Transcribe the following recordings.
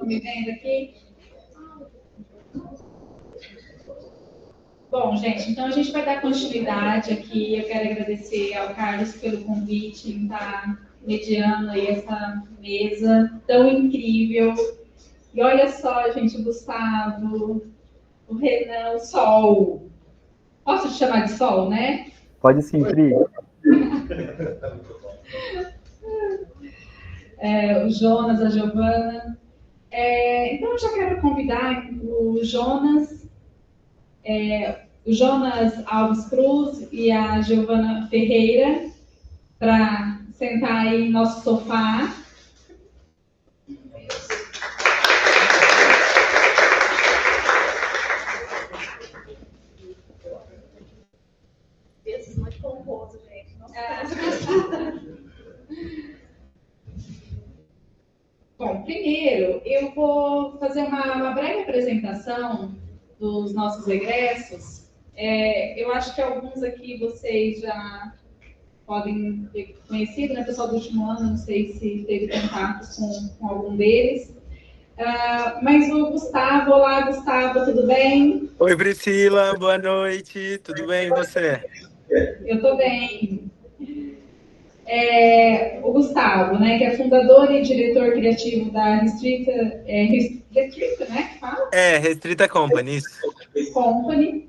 estão me vendo aqui? Bom, gente, então a gente vai dar continuidade aqui. Eu quero agradecer ao Carlos pelo convite, em estar mediando aí essa mesa tão incrível. E olha só, gente, o Gustavo, o Renan, o Sol. Posso te chamar de Sol, né? Pode sim, Pri. O Jonas, a Giovana. Então, eu já quero convidar o Jonas Alves Cruz e a Giovana Ferreira para sentar aí no nosso sofá. Esse muito pomposo, gente. Bom, primeiro eu vou fazer uma breve apresentação dos nossos egressos. Eu acho que alguns aqui vocês já podem ter conhecido, né? Pessoal do último ano, não sei se teve contato com algum deles. Mas o Gustavo, olá Gustavo, tudo bem? Oi Priscila, boa noite, tudo bem e você? Eu estou bem. O Gustavo, né, que é fundador e diretor criativo da Restrita, né, que fala? Restrita Company, isso. Company.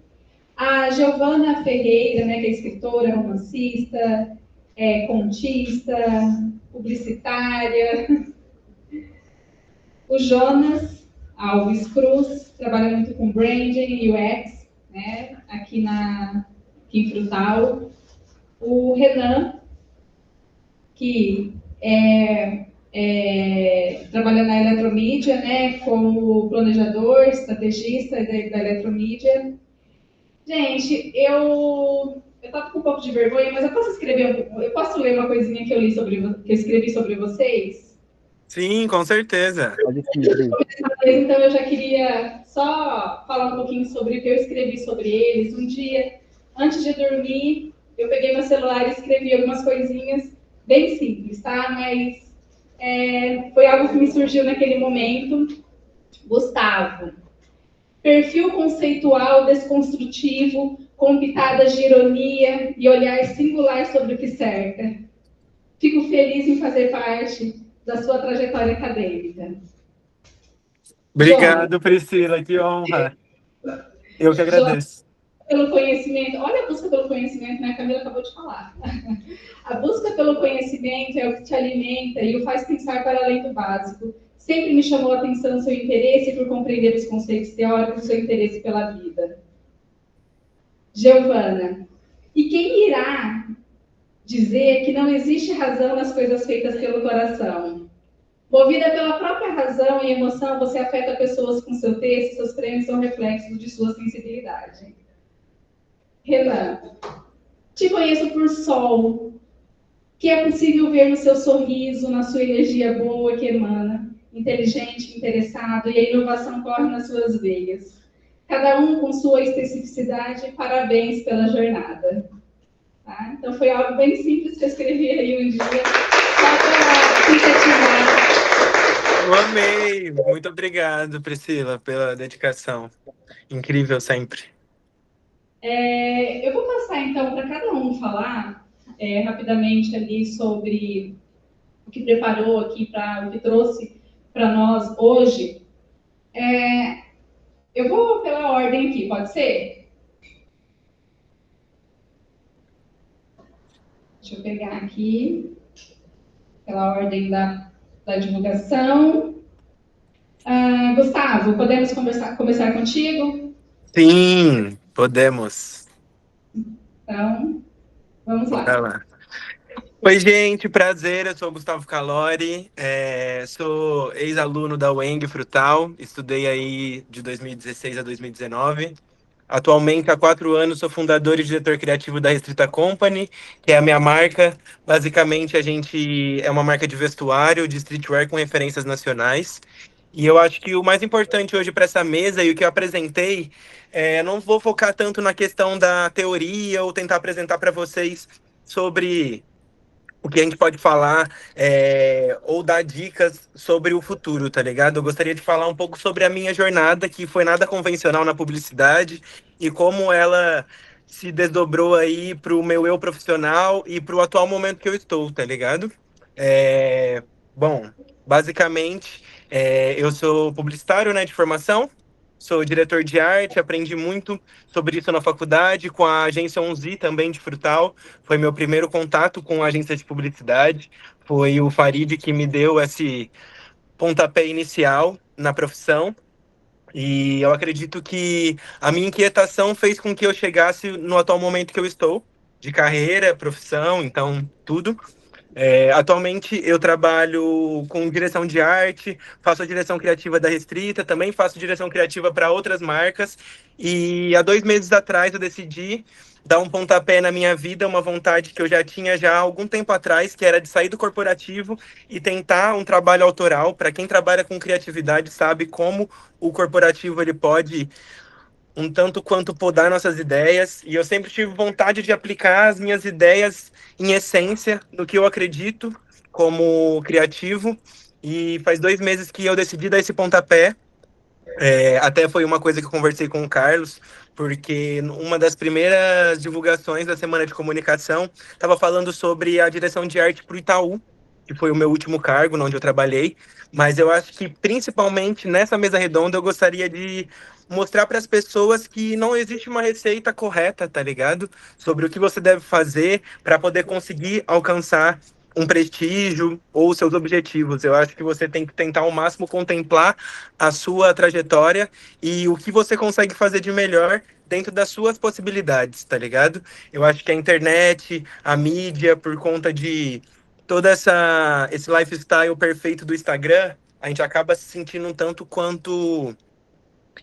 A Giovana Ferreira, né, que é escritora, romancista, contista, publicitária. O Jonas Alves Cruz, trabalha muito com branding e UX, né, aqui em Frutal. O Renan, que trabalha na Eletromídia, né, como planejador, estrategista da Eletromídia. Gente, eu estava com um pouco de vergonha, mas eu posso ler uma coisinha que eu escrevi sobre vocês? Sim, com certeza. Pode sim, Pri. Então eu já queria só falar um pouquinho sobre o que eu escrevi sobre eles. Um dia, antes de dormir, eu peguei meu celular e escrevi algumas coisinhas bem simples, tá? Mas foi algo que me surgiu naquele momento. Gustavo, perfil conceitual desconstrutivo, com pitadas de ironia e olhar singular sobre o que cerca. Fico feliz em fazer parte da sua trajetória acadêmica. Obrigado, Priscila, que honra. Eu que agradeço. Pelo conhecimento, olha a busca pelo conhecimento, né? A Camila acabou de falar. A busca pelo conhecimento é o que te alimenta e o faz pensar para além do básico. Sempre me chamou a atenção seu interesse por compreender os conceitos teóricos, seu interesse pela vida. Giovana, e quem irá dizer que não existe razão nas coisas feitas pelo coração? Movida pela própria razão e emoção, você afeta pessoas com seu texto, seus prêmios são reflexos de sua sensibilidade. Renan, te conheço por sol, que é possível ver no seu sorriso, na sua energia boa que emana, inteligente, interessado, e a inovação corre nas suas veias. Cada um com sua especificidade, parabéns pela jornada. Tá? Então foi algo bem simples que eu escrevi aí um dia, só para sintetivar. Eu amei, muito obrigado, Priscila, pela dedicação. Incrível sempre. Eu vou passar então para cada um falar rapidamente ali sobre o que preparou aqui, o que trouxe para nós hoje. Eu vou pela ordem aqui, pode ser? Deixa eu pegar aqui, pela ordem da divulgação. Gustavo, podemos começar contigo? Sim, podemos. Então, vamos lá. Bora lá. Oi, gente, prazer, eu sou o Gustavo Calori, sou ex-aluno da UENG Frutal, estudei aí de 2016 a 2019. Atualmente, há 4 anos, sou fundador e diretor criativo da Restrita Company, que é a minha marca. Basicamente, a gente é uma marca de vestuário, de streetwear com referências nacionais. E eu acho que o mais importante hoje para essa mesa e o que eu apresentei, não vou focar tanto na questão da teoria ou tentar apresentar para vocês sobre o que a gente pode falar ou dar dicas sobre o futuro, tá ligado? Eu gostaria de falar um pouco sobre a minha jornada, que foi nada convencional na publicidade, e como ela se desdobrou aí para o meu eu profissional e para o atual momento que eu estou, tá ligado? É, bom, basicamente, eu sou publicitário, né, de formação, sou diretor de arte, aprendi muito sobre isso na faculdade, com a agência 11 também de Frutal. Foi meu primeiro contato com a agência de publicidade. Foi o Farid que me deu esse pontapé inicial na profissão. E eu acredito que a minha inquietação fez com que eu chegasse no atual momento que eu estou, de carreira, profissão, então tudo. Atualmente eu trabalho com direção de arte, faço a direção criativa da Restrita, também faço direção criativa para outras marcas. E há 2 meses atrás eu decidi dar um pontapé na minha vida, uma vontade que eu já tinha já há algum tempo atrás, que era de sair do corporativo e tentar um trabalho autoral. Para quem trabalha com criatividade sabe como o corporativo ele pode um tanto quanto podar nossas ideias, e eu sempre tive vontade de aplicar as minhas ideias em essência no que eu acredito como criativo, e faz 2 meses que eu decidi dar esse pontapé. Até foi uma coisa que eu conversei com o Carlos, porque uma das primeiras divulgações da Semana de Comunicação estava falando sobre a direção de arte para o Itaú, que foi o meu último cargo, onde eu trabalhei. Mas eu acho que, principalmente nessa mesa redonda, eu gostaria de mostrar para as pessoas que não existe uma receita correta, tá ligado? Sobre o que você deve fazer para poder conseguir alcançar um prestígio ou seus objetivos. Eu acho que você tem que tentar ao máximo contemplar a sua trajetória e o que você consegue fazer de melhor dentro das suas possibilidades, tá ligado? Eu acho que a internet, a mídia, por conta de toda esse lifestyle perfeito do Instagram, a gente acaba se sentindo um tanto quanto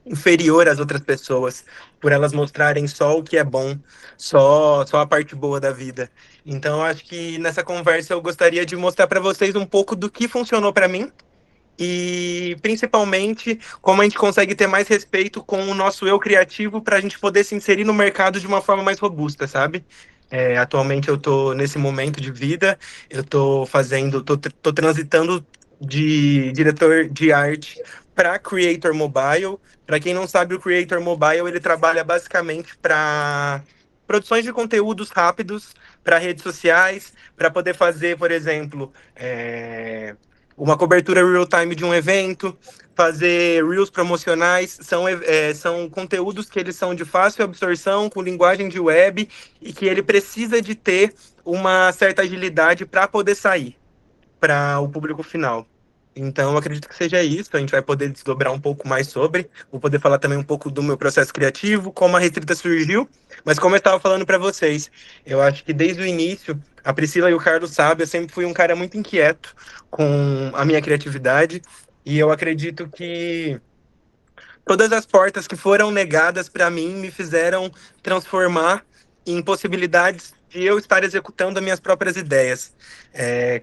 inferior às outras pessoas, por elas mostrarem só o que é bom, só a parte boa da vida. Então, eu acho que nessa conversa eu gostaria de mostrar para vocês um pouco do que funcionou para mim e principalmente como a gente consegue ter mais respeito com o nosso eu criativo para a gente poder se inserir no mercado de uma forma mais robusta, sabe? Atualmente eu tô nesse momento de vida, tô transitando de diretor de arte para Creator Mobile. Para quem não sabe, o Creator Mobile ele trabalha basicamente para produções de conteúdos rápidos para redes sociais, para poder fazer, por exemplo, uma cobertura real-time de um evento, fazer reels promocionais, são conteúdos que eles são de fácil absorção, com linguagem de web, e que ele precisa de ter uma certa agilidade para poder sair para o público final. Então, eu acredito que seja isso. A gente vai poder desdobrar um pouco mais sobre. Vou poder falar também um pouco do meu processo criativo, como a Restrita surgiu. Mas como eu estava falando para vocês, eu acho que desde o início, a Priscila e o Carlos sabem, eu sempre fui um cara muito inquieto com a minha criatividade. E eu acredito que todas as portas que foram negadas para mim me fizeram transformar em possibilidades de eu estar executando as minhas próprias ideias.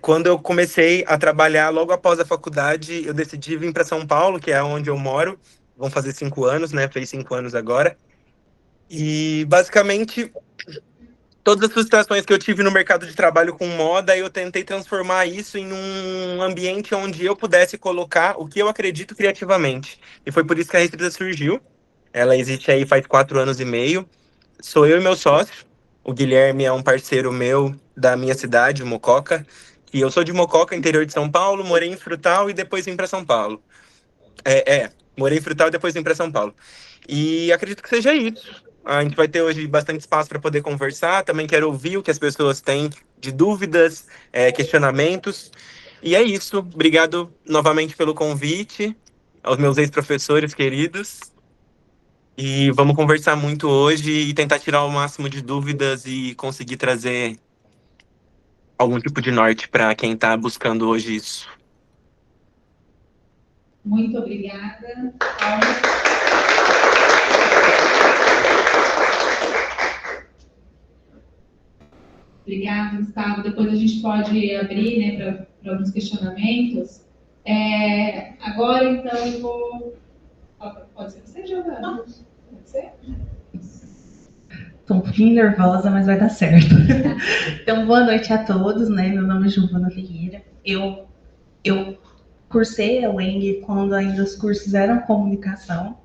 Quando eu comecei a trabalhar logo após a faculdade, eu decidi vir para São Paulo, que é onde eu moro. Vão fazer 5 anos, né? Fez 5 anos agora. E basicamente todas as frustrações que eu tive no mercado de trabalho com moda, eu tentei transformar isso em um ambiente onde eu pudesse colocar o que eu acredito criativamente. E foi por isso que a Restrita surgiu. Ela existe aí faz 4 anos e meio. Sou eu e meu sócio. O Guilherme é um parceiro meu da minha cidade, Mococa. E eu sou de Mococa, interior de São Paulo, morei em Frutal e depois vim para São Paulo. Morei em Frutal e depois vim para São Paulo. E acredito que seja isso. A gente vai ter hoje bastante espaço para poder conversar. Também quero ouvir o que as pessoas têm de dúvidas, questionamentos. E é isso. Obrigado novamente pelo convite, aos meus ex-professores queridos. E vamos conversar muito hoje e tentar tirar o máximo de dúvidas e conseguir trazer algum tipo de norte para quem está buscando hoje isso. Muito obrigada. Obrigada, Gustavo. Depois a gente pode abrir, né, para alguns questionamentos. Agora, então, eu vou... Pode ser você, Giovana? Pode ser? Tô um pouquinho nervosa, mas vai dar certo. Então, boa noite a todos, né? Meu nome é Giovana Ferreira. Eu cursei a UENG quando ainda os cursos eram comunicação.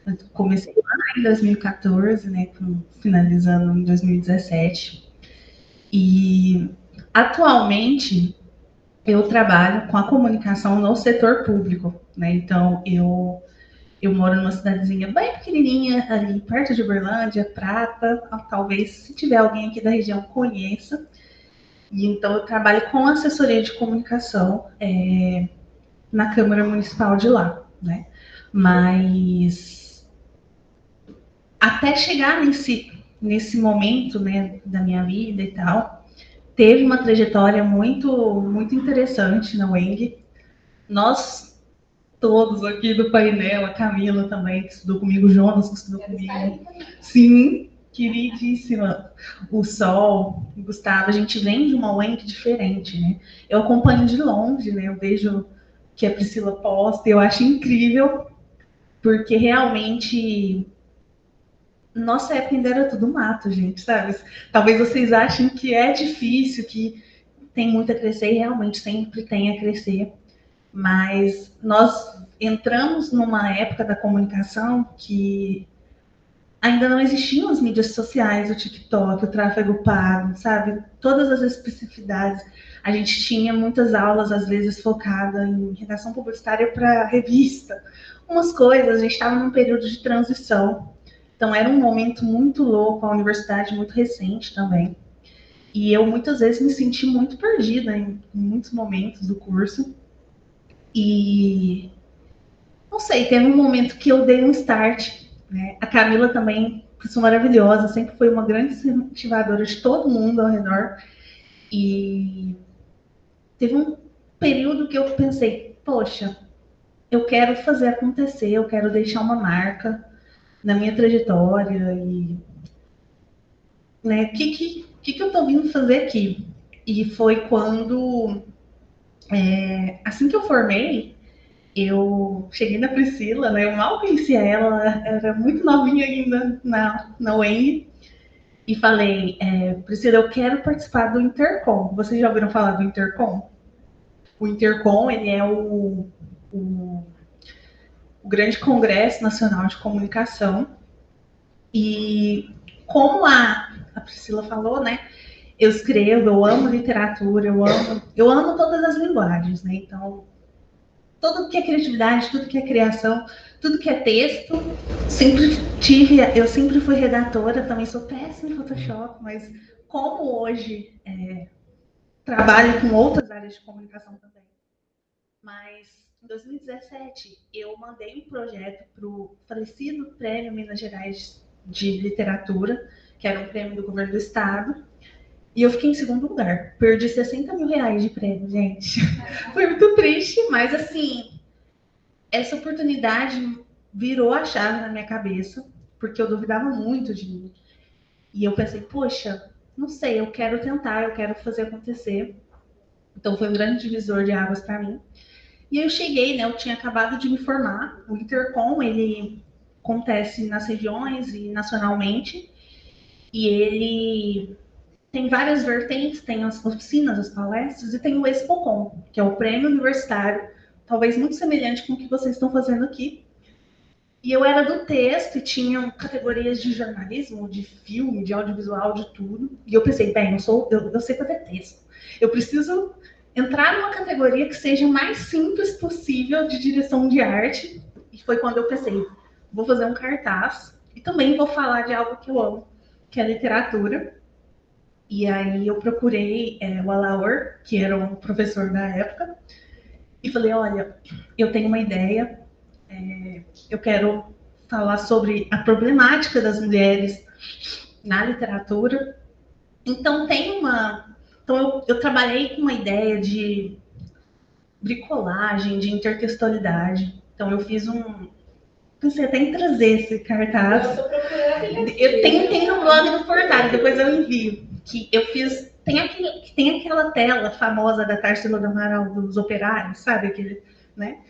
Eu comecei lá em 2014, né? Finalizando em 2017. E atualmente eu trabalho com a comunicação no setor público, né? Então, eu moro numa cidadezinha bem pequenininha, ali perto de Uberlândia, Prata. Talvez, se tiver alguém aqui da região, conheça. E então, eu trabalho com assessoria de comunicação na Câmara Municipal de lá, né? Mas até chegar nesse momento, né, da minha vida e tal, teve uma trajetória muito, muito interessante na UENG. Nós todos aqui do painel, a Camila também, que estudou comigo, o Jonas, que estudou comigo. Sim, queridíssima. O Sol, o Gustavo, a gente vem de uma UENC diferente, né? Eu acompanho de longe, né? Eu vejo que a Priscila posta, eu acho incrível, porque realmente nossa época ainda era tudo mato, gente, sabe? Talvez vocês achem que é difícil, que tem muito a crescer, e realmente sempre tem a crescer. Mas nós entramos numa época da comunicação que ainda não existiam as mídias sociais, o TikTok, o tráfego pago, sabe? Todas as especificidades. A gente tinha muitas aulas, às vezes, focadas em redação publicitária para revista. Umas coisas, a gente estava num período de transição. Então, era um momento muito louco, a universidade muito recente também. E eu, muitas vezes, me senti muito perdida em muitos momentos do curso. E não sei, teve um momento que eu dei um start, né? A Camila também, pessoa maravilhosa, sempre foi uma grande incentivadora de todo mundo ao redor. E teve um período que eu pensei, poxa, eu quero fazer acontecer, eu quero deixar uma marca na minha trajetória e, né, o que eu tô vindo fazer aqui? E foi quando, assim que eu formei, eu cheguei na Priscila, né? Eu mal conhecia ela, ela era muito novinha ainda na UENG, e falei, Priscila, eu quero participar do Intercom. Vocês já ouviram falar do Intercom? O Intercom, ele é o grande congresso nacional de comunicação, e como a Priscila falou, né? Eu escrevo, eu amo literatura, eu amo todas as linguagens, né? Então, tudo que é criatividade, tudo que é criação, tudo que é texto, eu sempre fui redatora, também sou péssima em Photoshop, mas como hoje trabalho com outras áreas de comunicação também. Mas em 2017 eu mandei um projeto para o falecido Prêmio Minas Gerais de Literatura, que era um prêmio do governo do estado, e eu fiquei em segundo lugar. Perdi 60 mil reais de prêmio, gente. Foi muito triste, mas assim, essa oportunidade virou a chave na minha cabeça, porque eu duvidava muito de mim. E eu pensei, poxa, não sei, eu quero tentar, eu quero fazer acontecer. Então foi um grande divisor de águas para mim. E eu cheguei, né, eu tinha acabado de me formar. O Intercom, ele acontece nas regiões e nacionalmente. E ele tem várias vertentes, tem as oficinas, as palestras, e tem o Expocom, que é o prêmio universitário, talvez muito semelhante com o que vocês estão fazendo aqui. E eu era do texto e tinha categorias de jornalismo, de filme, de audiovisual, de tudo. E eu pensei, bem, eu sei fazer texto. Eu preciso entrar numa categoria que seja mais simples possível de direção de arte. E foi quando eu pensei, vou fazer um cartaz e também vou falar de algo que eu amo, que é literatura. E aí eu procurei o Alaor, que era um professor da época, e falei, olha, eu tenho uma ideia, eu quero falar sobre a problemática das mulheres na literatura. Então eu trabalhei com uma ideia de bricolagem, de intertextualidade. Então eu fiz pensei até em trazer esse cartaz. Eu tenho no blog do Portal, depois eu envio. Que eu fiz. Tem aquela tela famosa da Tarsila do Amaral dos operários, sabe? Aquele, né?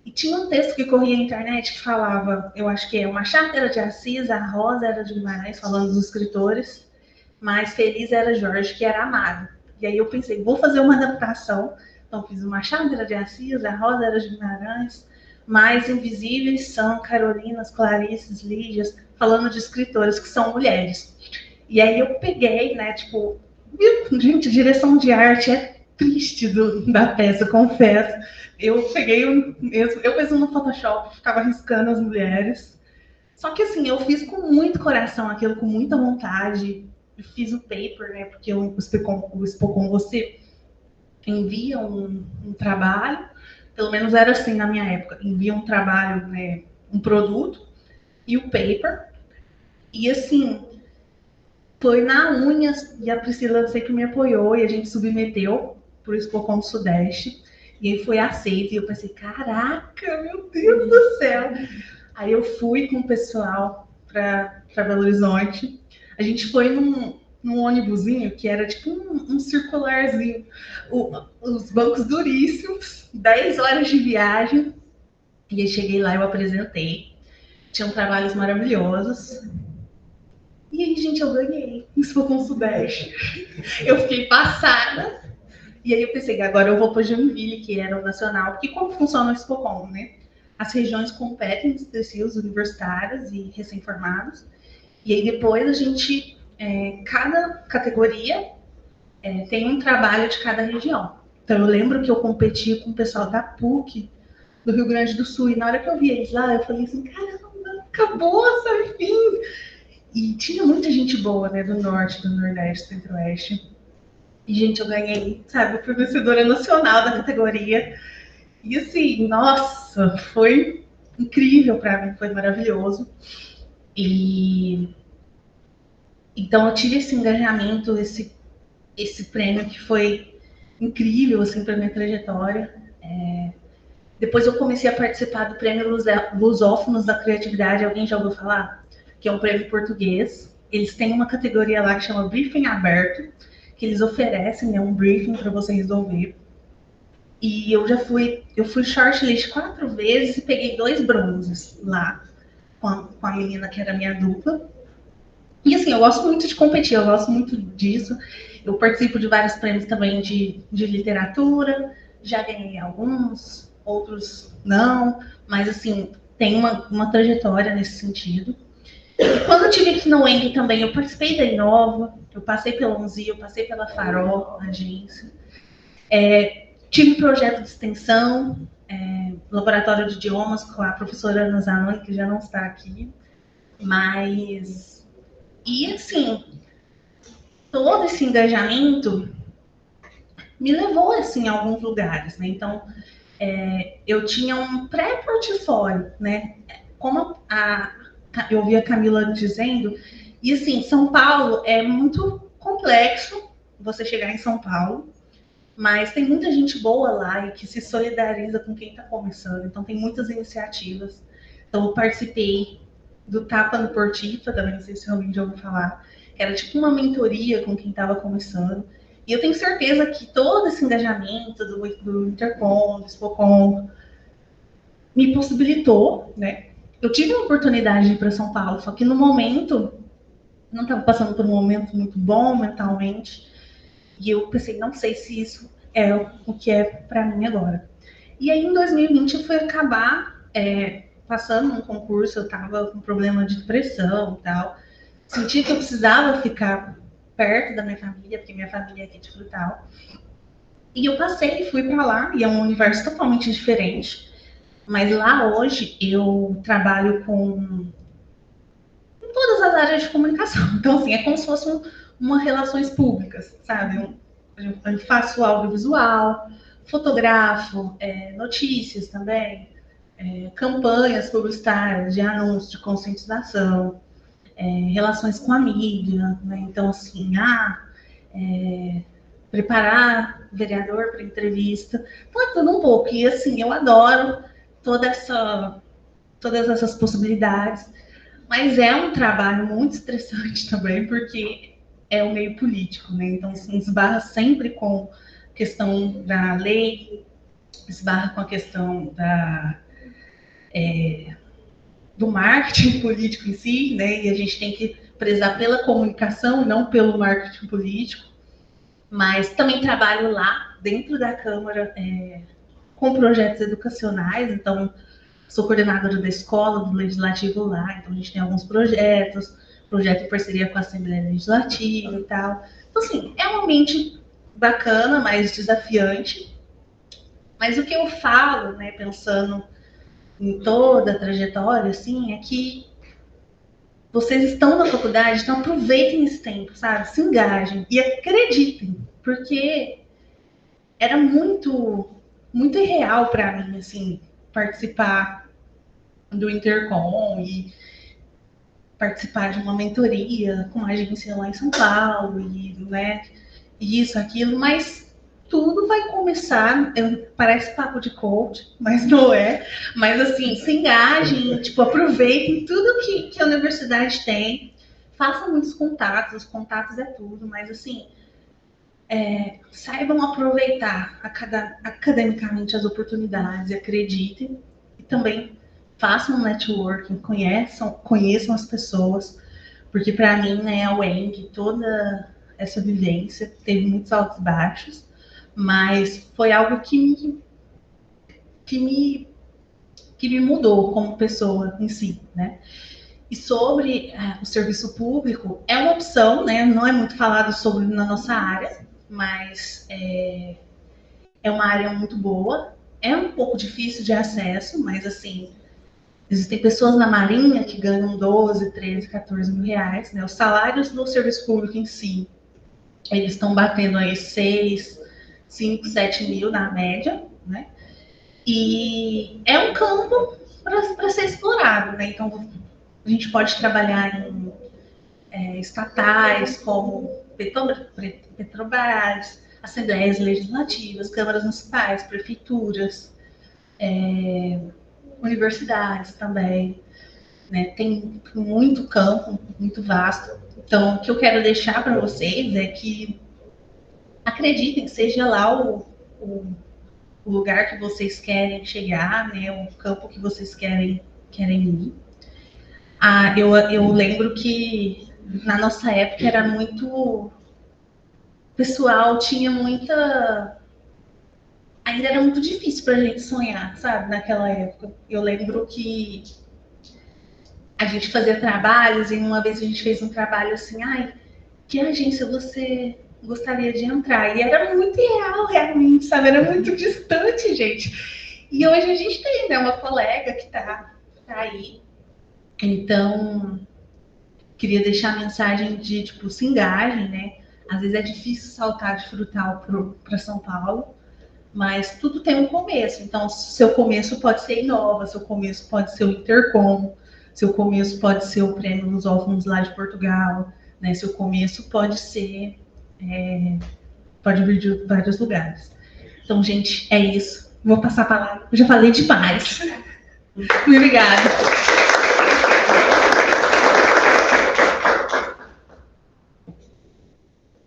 E tinha um texto que corria na internet que falava, eu acho que o Machado era de Assis, a Rosa era de Guimarães, falando dos escritores, mas feliz era Jorge, que era amado. E aí eu pensei, vou fazer uma adaptação. Então fiz o Machado era de Assis, a Rosa era de Guimarães, mais invisíveis são Carolinas, Clarices, Lídias, falando de escritoras que são mulheres. E aí eu peguei, né, tipo, gente, direção de arte é triste da peça, confesso. Eu peguei eu fiz no Photoshop, ficava riscando as mulheres. Só que assim, eu fiz com muito coração aquilo, com muita vontade. Eu fiz o paper, né? Porque o Spocon você envia um trabalho, pelo menos era assim na minha época, envia um trabalho, né, um produto e o paper. E assim, foi na unha, e a Priscila sempre me apoiou, e a gente submeteu para o Spocon do Sudeste, e aí foi aceito, e eu pensei, caraca, meu Deus do céu! Aí eu fui com o pessoal para Belo Horizonte, a gente foi num ônibusinho que era tipo um circularzinho, os bancos duríssimos, 10 horas de viagem, e aí cheguei lá, eu apresentei, tinham trabalhos maravilhosos. E aí, gente, eu ganhei no Spocon Sudeste. Eu fiquei passada. E aí eu pensei, agora eu vou para Joinville, que era o nacional, porque como funciona o Spocon, né? As regiões competem entre si, os universitários e recém-formados. E aí depois a gente, cada categoria tem um trabalho de cada região. Então eu lembro que eu competi com o pessoal da PUC, do Rio Grande do Sul, e na hora que eu vi eles lá, eu falei assim, caramba, acabou, sabe, fim. E tinha muita gente boa, né, do Norte, do Nordeste, do Centro-Oeste. E, gente, eu ganhei, sabe, eu fui vencedora nacional da categoria. E, assim, nossa, foi incrível para mim, foi maravilhoso. E então eu tive esse engajamento, esse prêmio que foi incrível, assim, para minha trajetória. Depois eu comecei a participar do prêmio Lusófonos da Criatividade. Alguém já ouviu falar? Que é um prêmio português. Eles têm uma categoria lá que chama Briefing Aberto, que eles oferecem, né, um briefing para você resolver. E eu fui shortlist 4 vezes e peguei 2 bronzes lá com a menina que era minha dupla. E assim, eu gosto muito de competir, eu gosto muito disso. Eu participo de vários prêmios também de literatura, já ganhei alguns, outros não, mas assim, tem uma trajetória nesse sentido. E quando eu estive aqui no UENG também, eu participei da Inova, eu passei pela UNZI, eu passei pela Farol, a agência. Tive projeto de extensão, laboratório de idiomas com a professora Ana Zanoni, que já não está aqui. Mas, e assim, todo esse engajamento me levou assim, a alguns lugares, né? Então, eu tinha um pré-portfólio, né? Como eu ouvi a Camila dizendo, e assim, São Paulo é muito complexo você chegar em São Paulo, mas tem muita gente boa lá e que se solidariza com quem está começando, então tem muitas iniciativas. Então eu participei do Tapa no Portifa, também não sei se alguém já ouviu falar, que era tipo uma mentoria com quem estava começando. E eu tenho certeza que todo esse engajamento do Intercom, do Spocon, me possibilitou, né? Eu tive uma oportunidade de ir para São Paulo, só que no momento, não estava passando por um momento muito bom mentalmente, e eu pensei, não sei se isso é o que é para mim agora. E aí, em 2020, eu fui acabar passando num concurso, eu estava com problema de depressão e tal. Senti que eu precisava ficar perto da minha família, porque minha família é aqui de Frutal. E eu passei e fui para lá, e é um universo totalmente diferente. Mas lá hoje eu trabalho com todas as áreas de comunicação. Então, assim, é como se fosse uma relações públicas, sabe? Eu faço audiovisual, fotografo, notícias também, campanhas publicitárias de anúncios, de conscientização, relações com a mídia, né? Então, assim, preparar vereador para entrevista, então, tudo um pouco. E, assim, eu adoro todas essas possibilidades, mas é um trabalho muito estressante também, porque é o meio político, né? Então, se esbarra sempre com a questão da lei, esbarra com a questão do marketing político em si, né? E a gente tem que prezar pela comunicação, não pelo marketing político. Mas também trabalho lá, dentro da Câmara, com projetos educacionais. Então, sou coordenadora da escola, do legislativo lá. Então, a gente tem alguns projeto em parceria com a Assembleia Legislativa e tal. Então, assim, é um ambiente bacana, mas desafiante. Mas o que eu falo, né, pensando em toda a trajetória, assim, é que vocês estão na faculdade, então aproveitem esse tempo, sabe? Se engajem e acreditem, porque era muito, muito irreal para mim, assim, participar do Intercom e participar de uma mentoria com uma agência lá em São Paulo e, né, isso, aquilo, mas tudo vai começar, parece papo de coach, mas não é. Mas assim, se engajem, tipo, aproveitem tudo que a universidade tem, façam muitos contatos, os contatos é tudo, mas assim, saibam aproveitar academicamente as oportunidades, acreditem e também façam networking, conheçam as pessoas, porque para mim, né, a UENG, toda essa vivência teve muitos altos e baixos, mas foi algo que me mudou como pessoa em si, né? E sobre o serviço público, é uma opção, né? Não é muito falado sobre na nossa área, mas é uma área muito boa. É um pouco difícil de acesso, mas assim, existem pessoas na Marinha que ganham 12, 13, 14 mil reais, né? Os salários do serviço público em si, eles estão batendo aí 6, 5, 7 mil na média, né? E é um campo para ser explorado, né? Então, a gente pode trabalhar em estatais como Petrobras, assembleias legislativas, câmaras municipais, prefeituras, universidades também, né? Tem muito campo, muito vasto. Então, o que eu quero deixar para vocês é que acreditem, seja lá o lugar que vocês querem chegar, né? O campo que vocês querem ir. Eu lembro que na nossa época era muito... O pessoal tinha muita... Ainda era muito difícil para a gente sonhar, sabe? Naquela época. Eu lembro que a gente fazia trabalhos e uma vez a gente fez um trabalho assim, que agência você gostaria de entrar? E era muito irreal, realmente, sabe? Era muito distante, gente. E hoje a gente tem, né, uma colega que tá aí. Então, queria deixar a mensagem de, tipo, se engajem, né? Às vezes é difícil saltar de Frutal para São Paulo, mas tudo tem um começo. Então, seu começo pode ser Inova, seu começo pode ser o Intercom, seu começo pode ser o Prêmio Lusófonos lá de Portugal, né? Seu começo pode ser... pode vir de vários lugares. Então, gente, é isso. Vou passar a palavra. Eu já falei demais. Muito obrigada.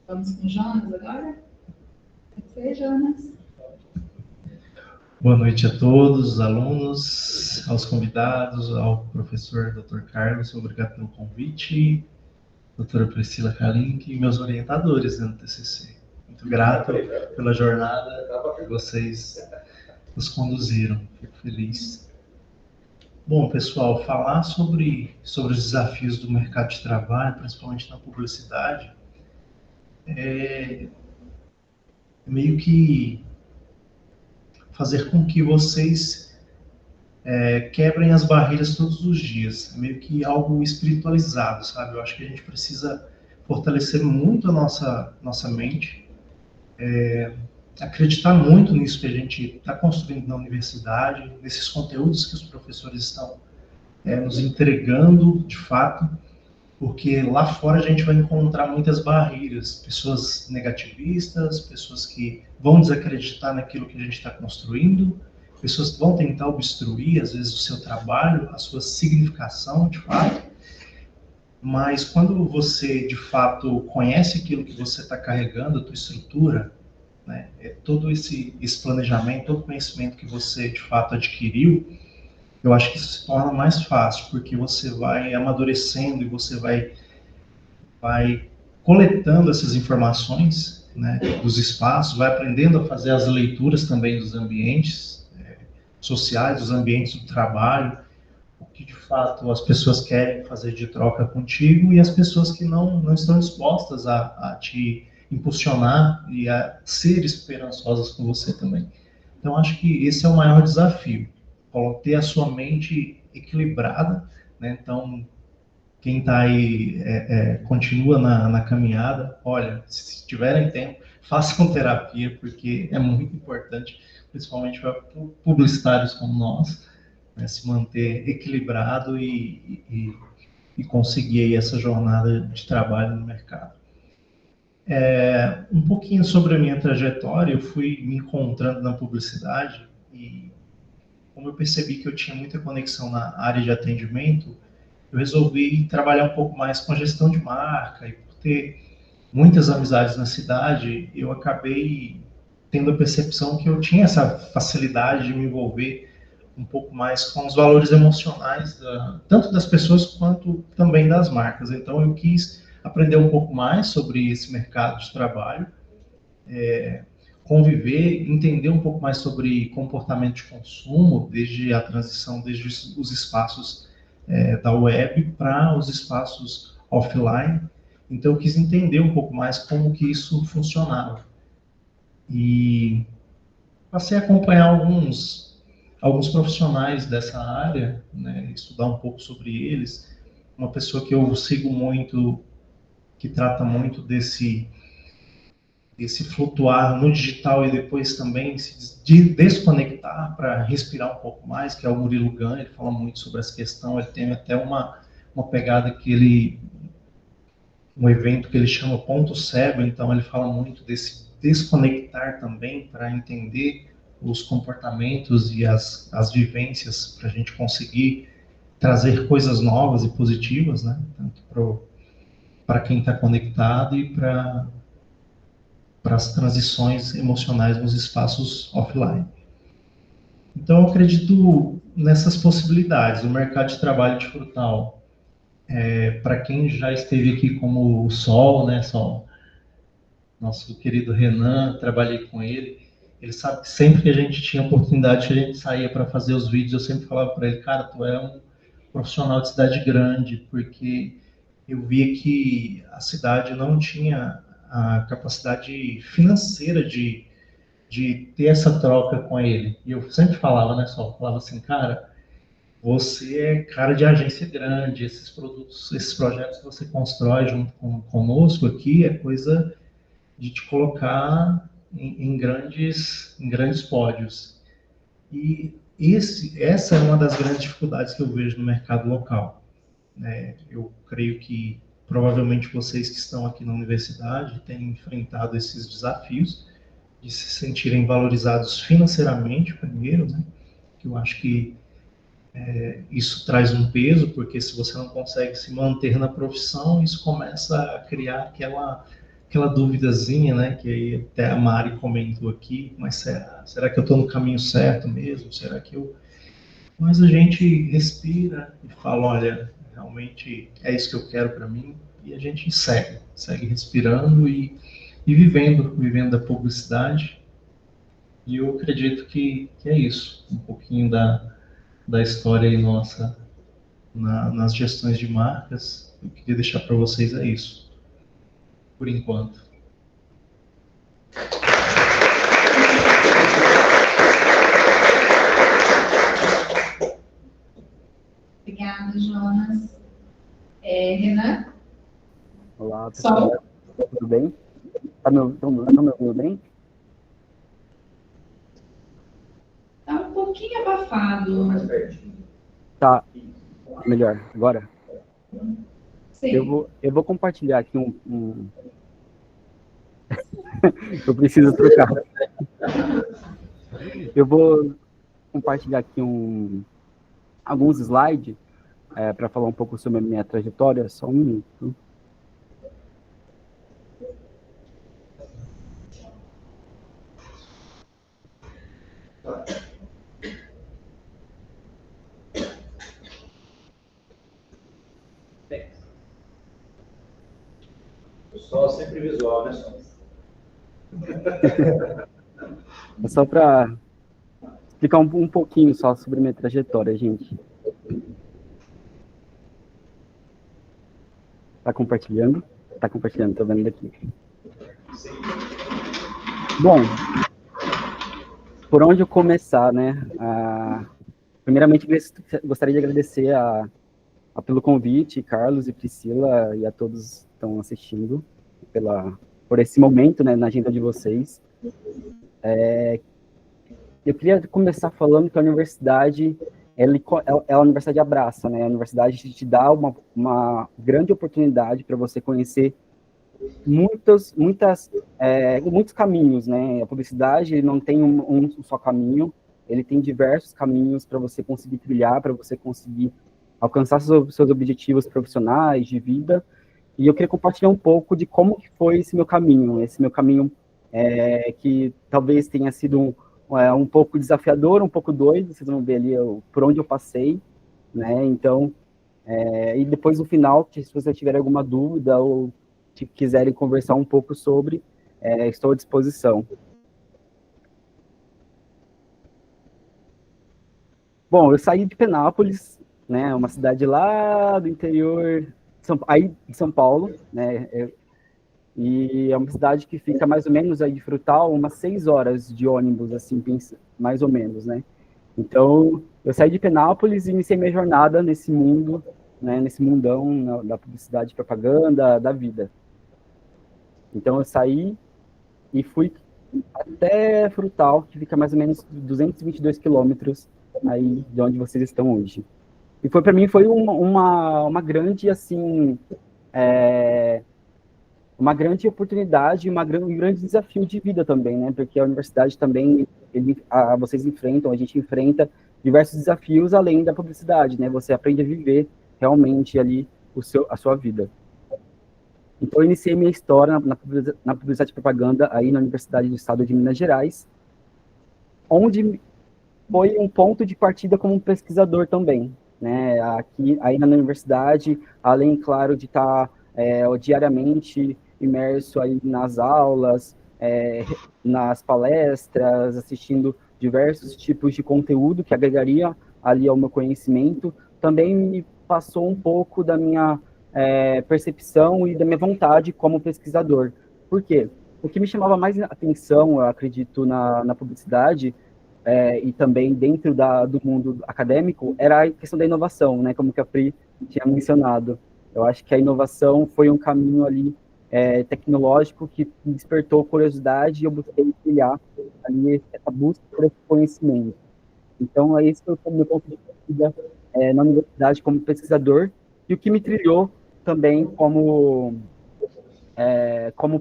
Vamos com o Jonas agora? Pode ser, Jonas? Boa noite a todos, os alunos, aos convidados, ao professor Dr. Carlos, obrigado pelo convite, doutora Priscila Kalink e meus orientadores no TCC. Muito grato pela jornada que vocês nos conduziram, fico feliz. Bom, pessoal, falar sobre os desafios do mercado de trabalho, principalmente na publicidade, é meio que fazer com que vocês quebrem as barreiras todos os dias. É meio que algo espiritualizado, sabe? Eu acho que a gente precisa fortalecer muito a nossa mente, acreditar muito nisso que a gente está construindo na universidade, nesses conteúdos que os professores estão nos entregando, de fato, porque lá fora a gente vai encontrar muitas barreiras, pessoas negativistas, pessoas que vão desacreditar naquilo que a gente está construindo, pessoas que vão tentar obstruir, às vezes, o seu trabalho, a sua significação, de fato. Mas quando você, de fato, conhece aquilo que você está carregando, a tua estrutura, né, todo esse planejamento, todo o conhecimento que você, de fato, adquiriu, eu acho que isso se torna mais fácil, porque você vai amadurecendo e você vai coletando essas informações, né, dos espaços, vai aprendendo a fazer as leituras também dos ambientes sociais, dos ambientes do trabalho, o que de fato as pessoas querem fazer de troca contigo e as pessoas que não estão dispostas a te impulsionar e a ser esperançosas com você também. Então, acho que esse é o maior desafio, ter a sua mente equilibrada, né? Então, quem está aí continua na caminhada, olha, se tiverem tempo, façam terapia, porque é muito importante, principalmente para publicitários como nós, né, se manter equilibrado e conseguir aí essa jornada de trabalho no mercado. Um pouquinho sobre a minha trajetória, eu fui me encontrando na publicidade e como eu percebi que eu tinha muita conexão na área de atendimento, eu resolvi trabalhar um pouco mais com a gestão de marca e por ter muitas amizades na cidade, eu acabei tendo a percepção que eu tinha essa facilidade de me envolver um pouco mais com os valores emocionais, tanto das pessoas quanto também das marcas. Então eu quis aprender um pouco mais sobre esse mercado de trabalho, conviver, entender um pouco mais sobre comportamento de consumo, desde a transição, desde os espaços da web para os espaços offline. Então eu quis entender um pouco mais como que isso funcionava. E passei a acompanhar alguns profissionais dessa área, né, estudar um pouco sobre eles. Uma pessoa que eu sigo muito, que trata muito desse flutuar no digital e depois também se desconectar para respirar um pouco mais, que é o Murilo Gun. Ele fala muito sobre essa questão, ele tem até uma pegada um evento que ele chama Ponto Cego, então ele fala muito desse desconectar também para entender os comportamentos e as vivências para a gente conseguir trazer coisas novas e positivas, né? Tanto para quem está conectado e para as transições emocionais nos espaços offline. Então, eu acredito nessas possibilidades. O mercado de trabalho de Frutal, para quem já esteve aqui como o Sol, né, Sol? Nosso querido Renan, trabalhei com ele. Ele sabe que sempre que a gente tinha oportunidade, que a gente saía para fazer os vídeos, eu sempre falava para ele, cara, tu é um profissional de cidade grande, porque eu via que a cidade não tinha a capacidade financeira de ter essa troca com ele. E eu sempre falava, né, só falava assim, cara, você é cara de agência grande, esses produtos, esses projetos que você constrói junto conosco aqui é coisa de te colocar em grandes pódios. E essa é uma das grandes dificuldades que eu vejo no mercado local. Eu creio que provavelmente vocês que estão aqui na universidade têm enfrentado esses desafios de se sentirem valorizados financeiramente primeiro, né? Que eu acho que isso traz um peso, porque se você não consegue se manter na profissão, isso começa a criar aquela duvidazinha, né? Que aí até a Mari comentou aqui, mas será que eu estou no caminho certo mesmo? Será que eu... Mas a gente respira e fala, olha, realmente é isso que eu quero para mim, e a gente segue respirando e vivendo da publicidade. E eu acredito que é isso, um pouquinho da história aí nossa nas gestões de marcas. Eu queria deixar para vocês isso, por enquanto. Obrigada, Jonas. Renan? Olá, pessoal. Tudo bem? Tá me ouvindo bem? Tá um pouquinho abafado. Mais pertinho. Tá. Melhor. Agora? Sim. Eu vou compartilhar aqui Eu preciso trocar. Eu vou compartilhar aqui alguns slides para falar um pouco sobre a minha trajetória. Só um minuto. O sol é sempre visual, né, Sol? É só para explicar um pouquinho só sobre minha trajetória, gente. Tá compartilhando? Tá compartilhando, tô vendo daqui. Bom, por onde eu começar, né? Primeiramente, gostaria de agradecer pelo convite, Carlos e Priscila, e a todos que estão assistindo, por esse momento, né, na agenda de vocês. Eu queria começar falando que a universidade, a universidade abraça, né? A universidade te dá uma grande oportunidade para você conhecer muitos caminhos, né? A publicidade não tem um só caminho, ele tem diversos caminhos para você conseguir trilhar, para você conseguir alcançar seus objetivos profissionais, de vida. E eu queria compartilhar um pouco de como que foi esse meu caminho que talvez tenha sido um pouco desafiador, um pouco doido, vocês vão ver ali por onde eu passei, né? Então, e depois no final, se vocês tiverem alguma dúvida ou quiserem conversar um pouco sobre, estou à disposição. Bom, eu saí de Penápolis, né, uma cidade lá do interior de São Paulo, né, e é uma cidade que fica mais ou menos aí de Frutal, umas 6 horas de ônibus, assim, mais ou menos, né. Então, eu saí de Penápolis e iniciei minha jornada nesse mundo, né, nesse mundão da publicidade e propaganda, da vida. Então, eu saí e fui até Frutal, que fica mais ou menos 222 quilômetros aí de onde vocês estão hoje. E para mim foi uma grande, assim, uma grande oportunidade, um grande desafio de vida também, né? Porque a universidade também, a gente enfrenta diversos desafios além da publicidade, né? Você aprende a viver realmente ali a sua vida. Então, eu iniciei minha história na publicidade e propaganda aí na Universidade do Estado de Minas Gerais, onde foi um ponto de partida como pesquisador também, né? Aí na universidade, além, claro, de estar diariamente imerso aí nas aulas, nas palestras, assistindo diversos tipos de conteúdo que agregaria ali ao meu conhecimento, também me passou um pouco da minha percepção e da minha vontade como pesquisador. Por quê? O que me chamava mais atenção, eu acredito, na publicidade, e também dentro do mundo acadêmico, era a questão da inovação, né? Como que a Pri tinha mencionado. Eu acho que a inovação foi um caminho ali tecnológico que me despertou curiosidade e eu busquei trilhar ali essa busca por esse conhecimento. Então, esse foi o meu ponto de partida na universidade como pesquisador, e o que me trilhou também como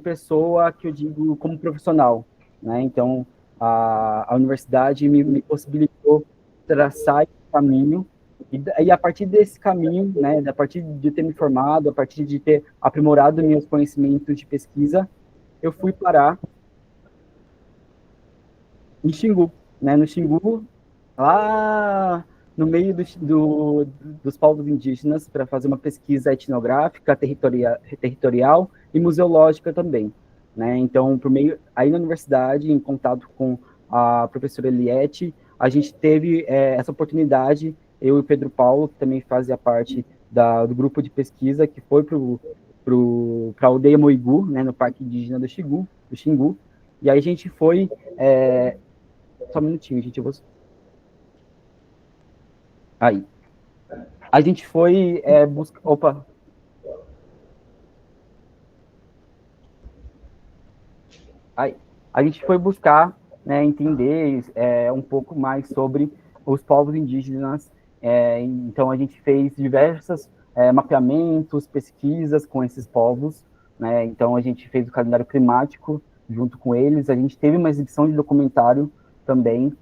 pessoa, que eu digo como profissional, né? Então, a universidade me possibilitou traçar esse caminho, e a partir desse caminho, né, a partir de ter me formado, a partir de ter aprimorado meus conhecimentos de pesquisa, eu fui parar em Xingu, né, no Xingu, lá no meio dos povos indígenas, para fazer uma pesquisa etnográfica, territorial e museológica também, né? Então, aí na universidade, em contato com a professora Eliette, a gente teve essa oportunidade, eu e o Pedro Paulo, que também fazia parte do grupo de pesquisa, que foi para a aldeia Moigu, né, no Parque Indígena do Xingu, e aí a gente foi... só um minutinho, gente, eu vou... Aí. A gente foi buscar... Opa! Aí. A gente foi buscar, né, entender um pouco mais sobre os povos indígenas. Então, a gente fez diversos mapeamentos, pesquisas com esses povos, né? Então, a gente fez o calendário climático junto com eles. A gente teve uma exibição de documentário também,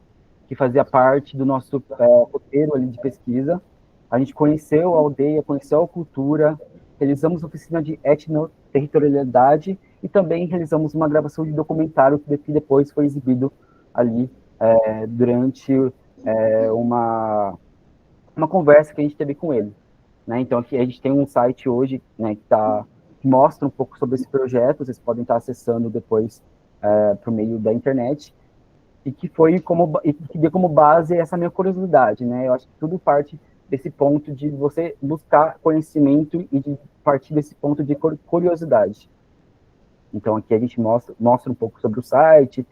que fazia parte do nosso roteiro ali de pesquisa. A gente conheceu a aldeia, conheceu a cultura, realizamos oficina de etnoterritorialidade e também realizamos uma gravação de documentário que depois foi exibido ali durante uma conversa que a gente teve com ele, né? Então, aqui a gente tem um site hoje, né, que está mostra um pouco sobre esse projeto, vocês podem estar acessando depois por meio da internet, e que deu como base essa minha curiosidade, né? Eu acho que tudo parte desse ponto de você buscar conhecimento e de partir desse ponto de curiosidade. Então, aqui a gente mostra um pouco sobre o site,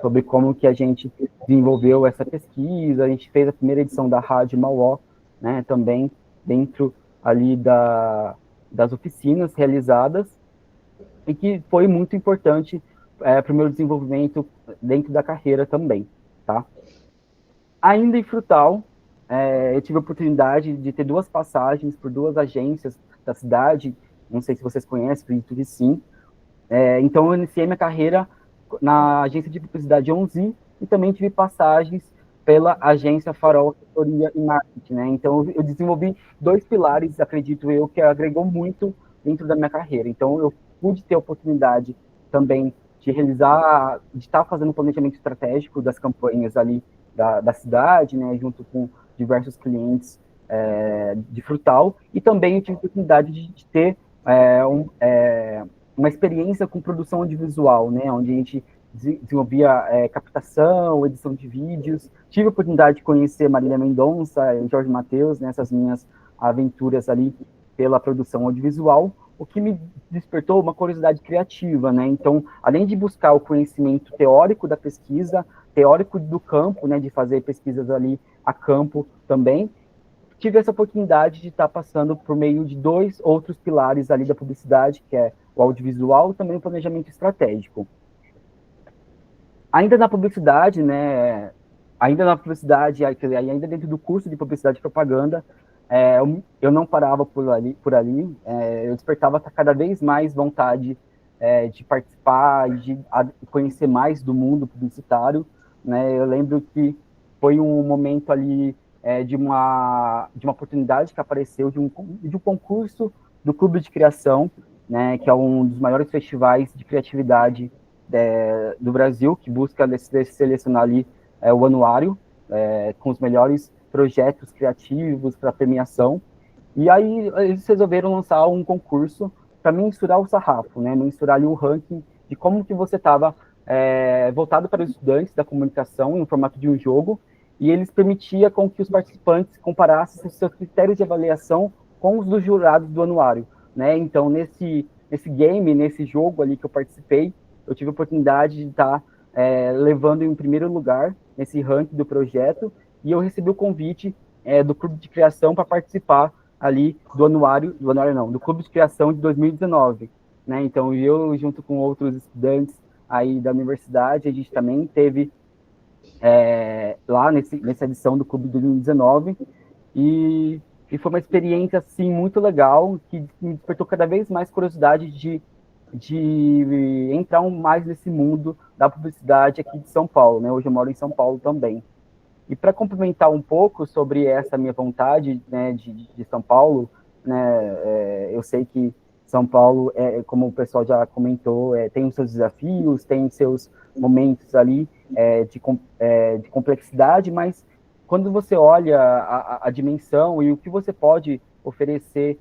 sobre como que a gente desenvolveu essa pesquisa. A gente fez a primeira edição da Rádio Mauó, né, também dentro ali das oficinas realizadas, e que foi muito importante para o meu desenvolvimento dentro da carreira também, tá? Ainda em Frutal, eu tive a oportunidade de ter 2 passagens por 2 agências da cidade, não sei se vocês conhecem, acredito que sim. Então, eu iniciei minha carreira na agência de publicidade 11 e também tive passagens pela agência Farol Assessoria e Marketing, né? Então, eu desenvolvi 2 pilares, acredito eu, que agregou muito dentro da minha carreira. Então, eu pude ter a oportunidade também de estar fazendo um planejamento estratégico das campanhas ali da cidade, né? Junto com diversos clientes de Frutal, e também eu tive a oportunidade de ter uma experiência com produção audiovisual, né, onde a gente desenvolvia captação, edição de vídeos. Tive a oportunidade de conhecer Marília Mendonça e Jorge Mateus nessas minhas aventuras ali pela produção audiovisual, o que me despertou uma curiosidade criativa, né? Então, além de buscar o conhecimento teórico da pesquisa, teórico do campo, né, de fazer pesquisas ali a campo também, tive essa oportunidade de estar passando por meio de 2 outros pilares ali da publicidade, que é o audiovisual e também o planejamento estratégico. Ainda na publicidade, né, ainda dentro do curso de publicidade e propaganda, eu não parava por ali, eu despertava cada vez mais vontade de participar e de conhecer mais do mundo publicitário, né? Eu lembro que foi um momento ali de uma oportunidade que apareceu de um concurso do Clube de Criação, né, que é um dos maiores festivais de criatividade do Brasil, que busca selecionar ali o anuário com os melhores projetos criativos para premiação. E aí eles resolveram lançar um concurso para mensurar o sarrafo, né, mensurar ali o ranking de como que você estava voltado para os estudantes da comunicação em formato de um jogo, e eles permitiam com que os participantes comparassem os seus critérios de avaliação com os dos jurados do anuário, né? Então, nesse jogo ali que eu participei, eu tive a oportunidade de estar levando em primeiro lugar nesse ranking do projeto, e eu recebi o convite do Clube de Criação para participar ali do Clube de Criação de 2019, né? Então, eu, junto com outros estudantes aí da universidade, a gente também teve lá nessa edição do Clube de 2019, e foi uma experiência, assim, muito legal, que me despertou cada vez mais curiosidade de entrar mais nesse mundo da publicidade aqui de São Paulo, né? Hoje eu moro em São Paulo também. E para complementar um pouco sobre essa minha vontade, né, de São Paulo, né, eu sei que São Paulo, como o pessoal já comentou, tem os seus desafios, tem seus momentos ali de complexidade, mas quando você olha a dimensão e o que você pode oferecer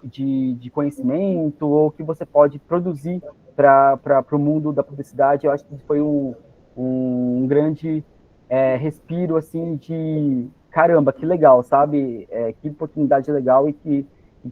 de conhecimento, ou o que você pode produzir para o mundo da publicidade, eu acho que foi um grande respiro, assim, de caramba, que legal, sabe? Que oportunidade legal e que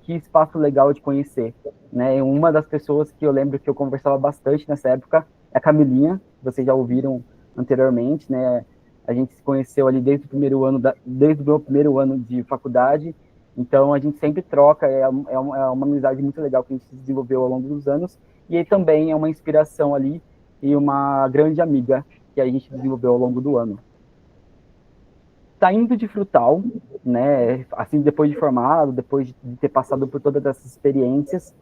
espaço legal de conhecer, né? Uma das pessoas que eu lembro que eu conversava bastante nessa época é a Camilinha, vocês já ouviram anteriormente, né? A gente se conheceu ali desde o meu primeiro ano de faculdade, então a gente sempre troca, é uma amizade muito legal que a gente desenvolveu ao longo dos anos, e aí também é uma inspiração ali e uma grande amiga que a gente desenvolveu ao longo do ano. Saindo de Frutal, né, assim, depois de formado, depois de ter passado por todas essas experiências,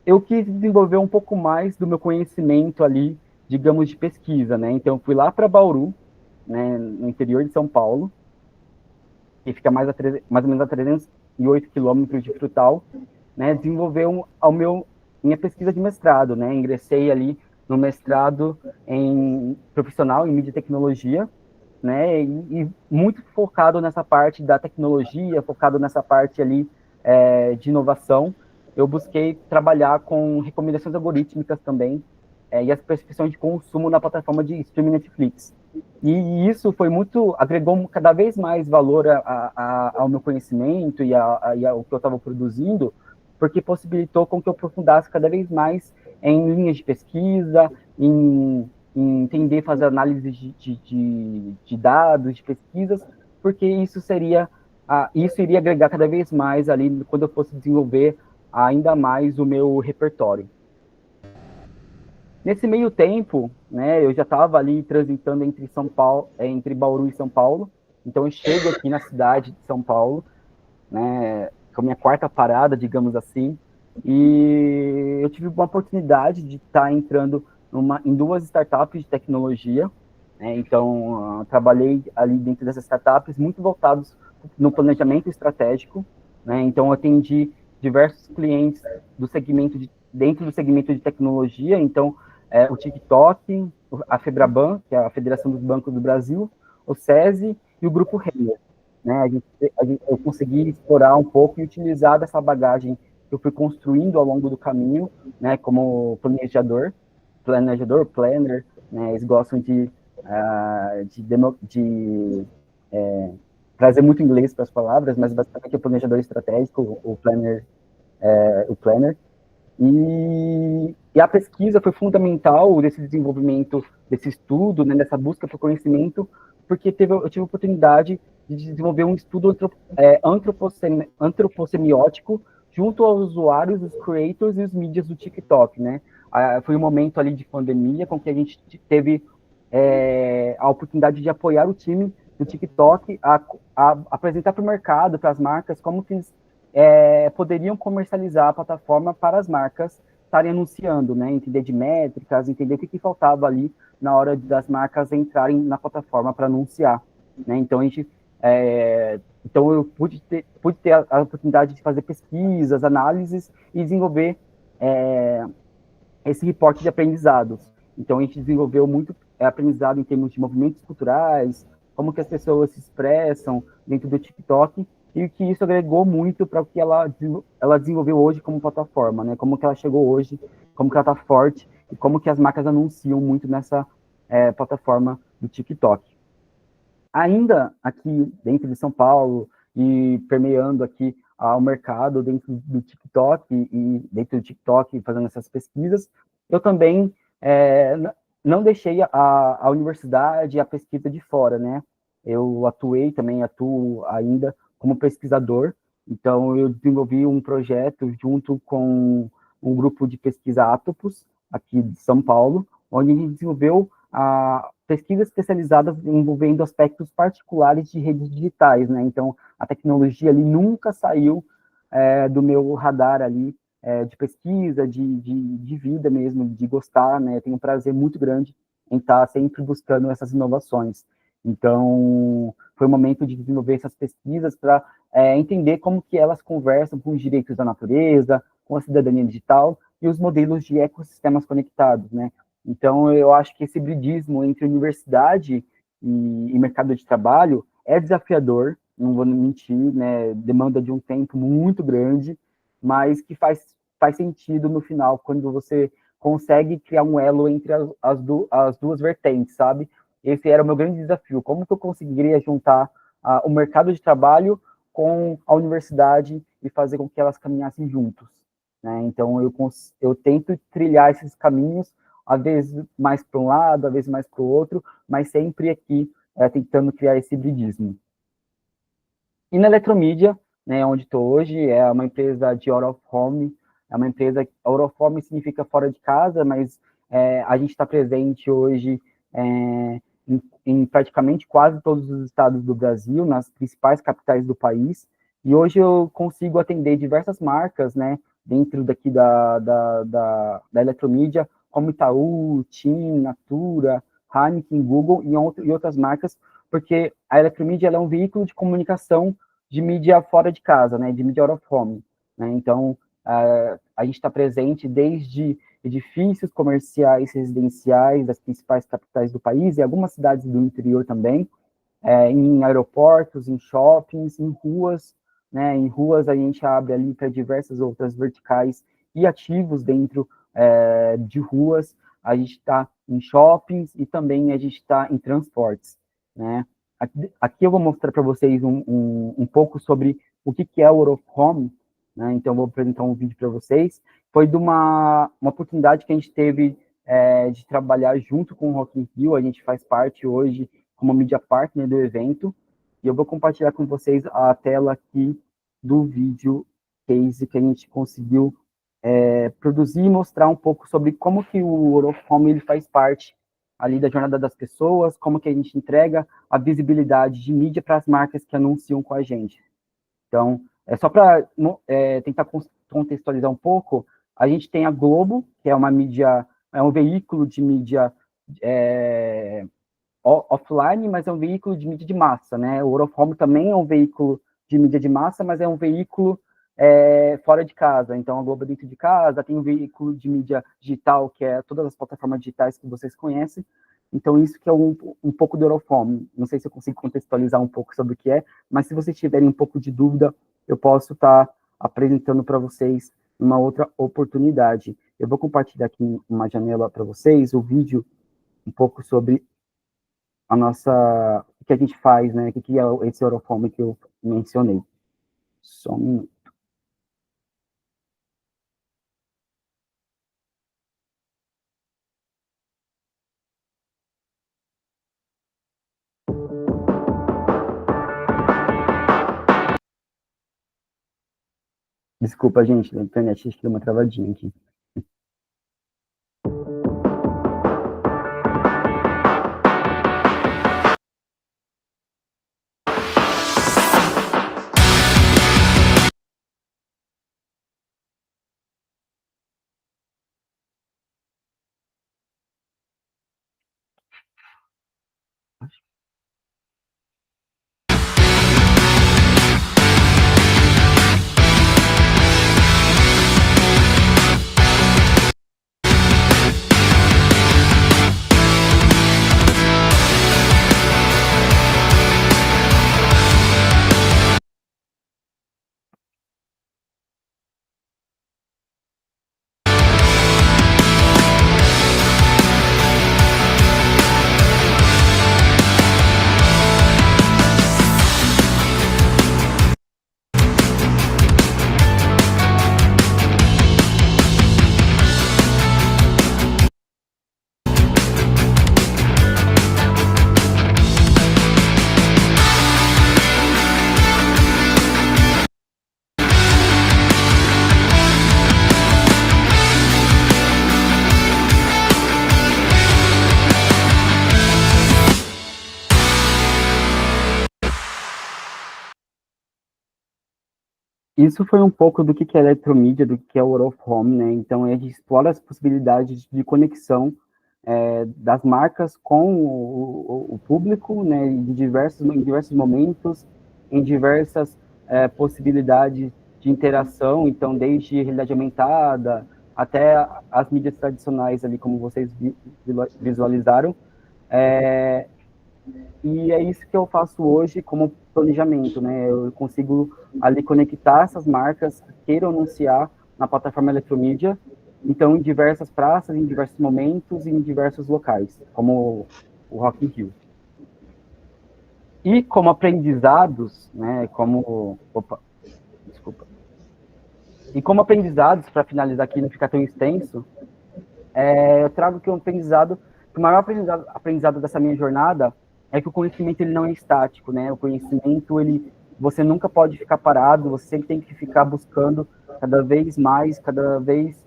eu quis desenvolver um pouco mais do meu conhecimento ali, digamos, de pesquisa, né? Então, eu fui lá para Bauru, né, no interior de São Paulo, que fica mais ou menos a 308 quilômetros de Frutal, né? Desenvolver minha pesquisa de mestrado, né? Ingressei ali no mestrado profissional em mídia e tecnologia, né, e muito focado nessa parte da tecnologia, focado nessa parte ali de inovação, eu busquei trabalhar com recomendações algorítmicas também, e as precificações de consumo na plataforma de streaming Netflix. E isso foi muito, agregou cada vez mais valor ao meu conhecimento e ao que eu estava produzindo, porque possibilitou com que eu aprofundasse cada vez mais em linhas de pesquisa, em entender, fazer análise de dados, de pesquisas, porque isso iria agregar cada vez mais ali quando eu fosse desenvolver ainda mais o meu repertório. Nesse meio tempo, né, eu já estava ali transitando entre São Paulo, entre Bauru e São Paulo. Então eu chego aqui na cidade de São Paulo, né, com a minha quarta parada, digamos assim, e eu tive uma oportunidade de estar entrando em duas startups de tecnologia, né, então trabalhei ali dentro dessas startups muito voltados no planejamento estratégico, né, então eu atendi diversos clientes dentro do segmento de tecnologia, então o TikTok, a Febraban, que é a Federação dos Bancos do Brasil, o SESI e o Grupo Renner. Né? Eu consegui explorar um pouco e utilizar dessa bagagem que eu fui construindo ao longo do caminho, né, como planner, né, eles gostam de trazer muito inglês para as palavras, mas basicamente o planejador estratégico, o planner. E a pesquisa foi fundamental desse desenvolvimento, desse estudo, né, dessa busca por conhecimento, porque eu tive a oportunidade de desenvolver um estudo antropocemiótico junto aos usuários, os creators e os mídias do TikTok, né? Foi um momento ali de pandemia com que a gente teve a oportunidade de apoiar o time do TikTok a apresentar para o mercado, para as marcas, como que eles poderiam comercializar a plataforma para as marcas estarem anunciando, né? Entender de métricas, entender o que faltava ali na hora das marcas entrarem na plataforma para anunciar, né? Então eu pude ter a oportunidade de fazer pesquisas, análises e desenvolver esse reporte de aprendizados. Então a gente desenvolveu muito aprendizado em termos de movimentos culturais, como que as pessoas se expressam dentro do TikTok, e que isso agregou muito para o que ela desenvolveu hoje como plataforma, né? Como que ela chegou hoje, como que ela está forte, e como que as marcas anunciam muito nessa plataforma do TikTok. Ainda aqui dentro de São Paulo, e permeando aqui o mercado dentro do TikTok, e dentro do TikTok fazendo essas pesquisas, eu também não deixei a universidade e a pesquisa de fora, né? Eu atuo ainda como pesquisador, então eu desenvolvi um projeto junto com um grupo de pesquisa Atopus, aqui de São Paulo, onde a gente desenvolveu pesquisas especializadas envolvendo aspectos particulares de redes digitais, né? Então, a tecnologia ali nunca saiu do meu radar ali, de pesquisa, de vida mesmo, de gostar, né? Tenho um prazer muito grande em estar sempre buscando essas inovações. Então, foi um momento de desenvolver essas pesquisas para entender como que elas conversam com os direitos da natureza, com a cidadania digital e os modelos de ecossistemas conectados, né? Então, eu acho que esse hibridismo entre universidade e mercado de trabalho é desafiador, não vou mentir, né? Demanda de um tempo muito grande, mas que faz sentido no final, quando você consegue criar um elo entre as duas vertentes, sabe? Esse era o meu grande desafio, como que eu conseguiria juntar o mercado de trabalho com a universidade e fazer com que elas caminhassem juntos, né? Então, eu tento trilhar esses caminhos, às vezes mais para um lado, às vezes mais para o outro, mas sempre aqui tentando criar esse hibridismo. E na Eletromídia, né, onde estou hoje, é uma empresa de out of home, out of home significa fora de casa, mas a gente está presente hoje em praticamente quase todos os estados do Brasil, nas principais capitais do país, e hoje eu consigo atender diversas marcas, né, dentro daqui da Eletromídia, como Itaú, TIM, Natura, Heineken, Google e outras marcas, porque a Eletromídia ela é um veículo de comunicação de mídia fora de casa, né, de mídia out of home, né? Então, a gente está presente desde edifícios comerciais residenciais das principais capitais do país e algumas cidades do interior também, em aeroportos, em shoppings, em ruas, né? Em ruas a gente abre ali para diversas outras verticais e ativos dentro de ruas. A gente está em shoppings e também a gente está em transportes, né? Aqui eu vou mostrar para vocês um pouco sobre o que é o Out of Home, né? Então eu vou apresentar um vídeo para vocês. Foi de uma oportunidade que a gente teve de trabalhar junto com o Rock in Rio. A gente faz parte hoje como media partner do evento, e eu vou compartilhar com vocês a tela aqui do vídeo case que a gente conseguiu produzir e mostrar um pouco sobre como que o Out of Home ele faz parte ali da jornada das pessoas, como que a gente entrega a visibilidade de mídia para as marcas que anunciam com a gente. Então, só para tentar contextualizar um pouco, a gente tem a Globo, que é uma mídia, é um veículo de mídia offline, mas é um veículo de mídia de massa, né? O Out of Home também é um veículo de mídia de massa, mas é um veículo fora de casa. Então, a Globo é dentro de casa, tem um veículo de mídia digital, que é todas as plataformas digitais que vocês conhecem. Então, isso que é um pouco do Out of Home. Não sei se eu consigo contextualizar um pouco sobre o que é, mas se vocês tiverem um pouco de dúvida, eu posso estar apresentando para vocês uma outra oportunidade. Eu vou compartilhar aqui uma janela para vocês, o vídeo, um pouco sobre o que a gente faz, né? O que é esse Out of Home que eu mencionei. Só um minuto. Desculpa, gente, a internet acho que deu uma travadinha aqui. Isso foi um pouco do que é eletromídia, do que é o Out of Home, né? Então, a gente explora as possibilidades de conexão das marcas com o público, né? Em diversos momentos, em diversas possibilidades de interação. Então, desde realidade aumentada até as mídias tradicionais ali, como vocês visualizaram. E é isso que eu faço hoje como planejamento, né? Eu consigo ali conectar essas marcas que queiram anunciar na plataforma Eletromídia, então em diversas praças, em diversos momentos, em diversos locais, como o Rock in Rio. E como aprendizados, né? E como aprendizados, para finalizar aqui, não ficar tão extenso, eu trago aqui um aprendizado, o maior aprendizado dessa minha jornada é que o conhecimento ele não é estático, né? O conhecimento, você nunca pode ficar parado, você sempre tem que ficar buscando cada vez mais, cada vez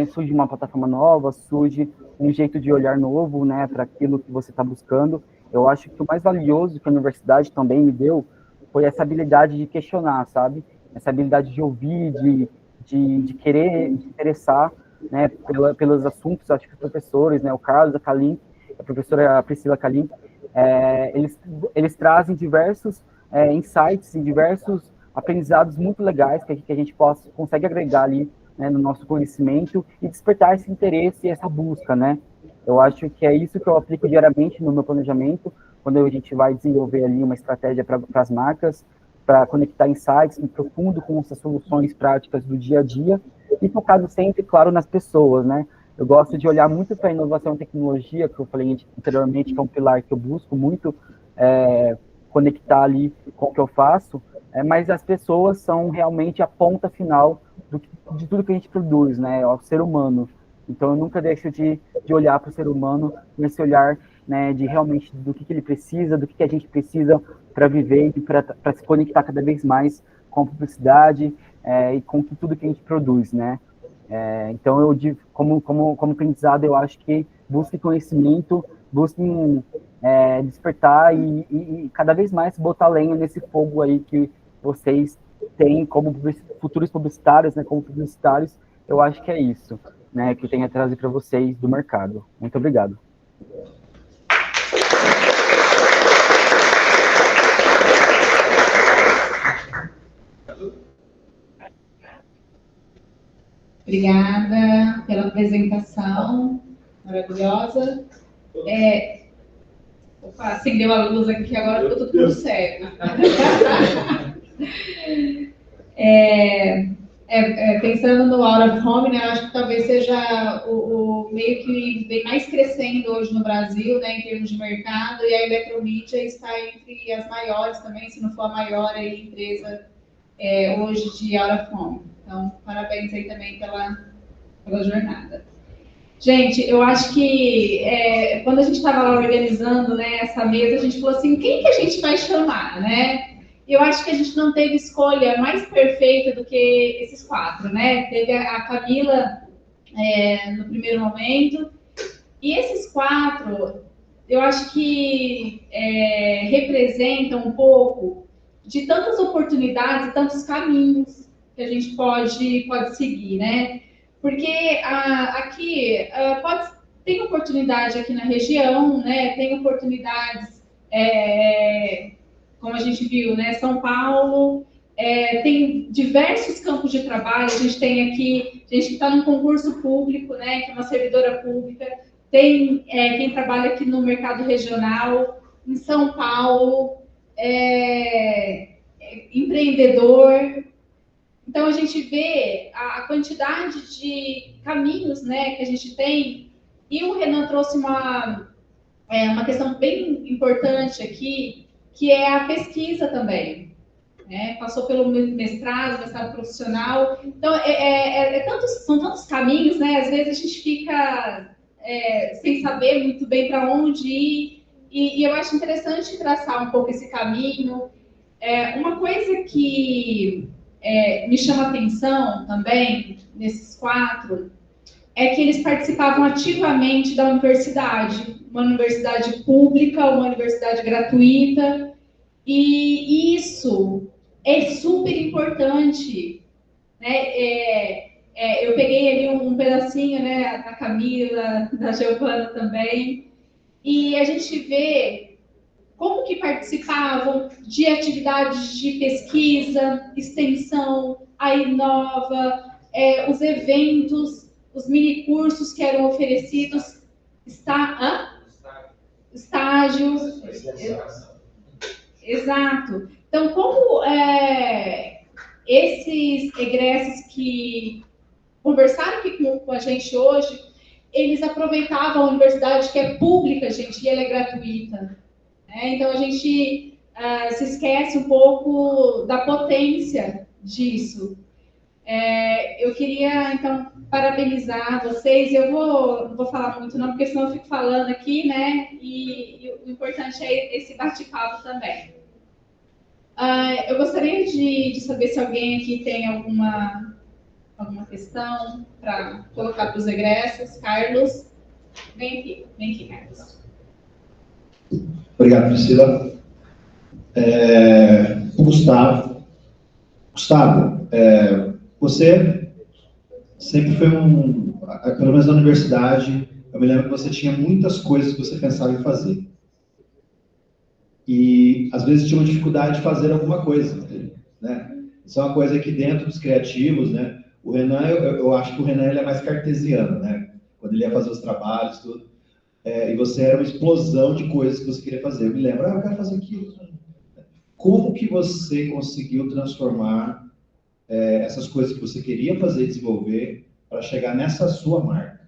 surge uma plataforma nova, surge um jeito de olhar novo, né, para aquilo que você está buscando. Eu acho que o mais valioso que a universidade também me deu foi essa habilidade de questionar, sabe? Essa habilidade de ouvir, de querer, de interessar, né, pelos assuntos. Acho que os professores, né, o Carlos, a Kalim, a professora Priscila Kalim, eles trazem diversos insights e diversos aprendizados muito legais que a gente consegue agregar ali, né, no nosso conhecimento e despertar esse interesse e essa busca, né? Eu acho que é isso que eu aplico diariamente no meu planejamento, quando a gente vai desenvolver ali uma estratégia para as marcas. para conectar insights em profundo com essas soluções práticas do dia a dia, e focado sempre, claro, nas pessoas, né? Eu gosto de olhar muito para a inovação e tecnologia, que eu falei anteriormente, que é um pilar que eu busco muito conectar ali com o que eu faço, mas as pessoas são realmente a ponta final de tudo que a gente produz, né? O ser humano. Então, eu nunca deixo de olhar para o ser humano com esse olhar, né, de realmente do que ele precisa, do que a gente precisa para viver e para se conectar cada vez mais com a publicidade e com tudo que a gente produz, né? Então, como aprendizado, eu acho que busque conhecimento, busque despertar e cada vez mais botar lenha nesse fogo aí que vocês têm como futuros publicitários, né, como publicitários. Eu acho que é isso, né, que eu tenho a trazer para vocês do mercado. Muito obrigado. Obrigada pela apresentação maravilhosa. Opa, acendeu a luz aqui, agora ficou todo mundo cego. Pensando no out of home, né, acho que talvez seja o meio que vem mais crescendo hoje no Brasil, né, em termos de mercado, e a Eletromídia está entre as maiores também, se não for a maior aí, empresa hoje de out of home. Então, parabéns aí também pela jornada. Gente, eu acho que quando a gente estava lá organizando, né, essa mesa, a gente falou assim, quem que a gente vai chamar, né? Eu acho que a gente não teve escolha mais perfeita do que esses 4, né? Teve a Camila no primeiro momento, e esses 4, eu acho que representam um pouco de tantas oportunidades e tantos caminhos que a gente pode seguir, né? Porque aqui tem oportunidade aqui na região, né? Tem oportunidades, como a gente viu, né? São Paulo, tem diversos campos de trabalho. A gente tem aqui gente que está num concurso público, né? Que é uma servidora pública. Tem quem trabalha aqui no mercado regional, em São Paulo, empreendedor. Então, a gente vê a quantidade de caminhos, né, que a gente tem, e o Renan trouxe uma questão bem importante aqui, que é a pesquisa também. Né? Passou pelo mestrado profissional. Então, são tantos caminhos, né? Às vezes a gente fica sem saber muito bem para onde ir, e eu acho interessante traçar um pouco esse caminho. Uma coisa que me chama atenção também, nesses 4, é que eles participavam ativamente da universidade, uma universidade pública, uma universidade gratuita, e isso é super importante, né? Eu peguei ali um pedacinho, né, da Camila, da Giovana também, e a gente vê como que participavam de atividades de pesquisa, extensão, a Inova, os eventos, os minicursos que eram oferecidos, estágio. Exato. Então, como esses egressos que conversaram aqui com a gente hoje, eles aproveitavam a universidade que é pública, gente, e ela é gratuita. Então, a gente se esquece um pouco da potência disso. Eu queria, então, parabenizar vocês. Eu não vou falar muito, não, porque senão eu fico falando aqui, né? E o importante é esse bate-papo também. Eu gostaria de saber se alguém aqui tem alguma questão para colocar para os egressos. Carlos, vem aqui, Carlos. Obrigado, Priscila. O Gustavo. Gustavo, você sempre foi pelo menos na universidade, eu me lembro que você tinha muitas coisas que você pensava em fazer. E, às vezes, tinha uma dificuldade de fazer alguma coisa, né? Isso é uma coisa que, dentro dos criativos, né? O Renan, eu acho que o Renan ele é mais cartesiano, né? Quando ele ia fazer os trabalhos, tudo. E você era uma explosão de coisas que você queria fazer. Eu me lembro, eu quero fazer aquilo. como que você conseguiu transformar essas coisas que você queria fazer e desenvolver para chegar nessa sua marca?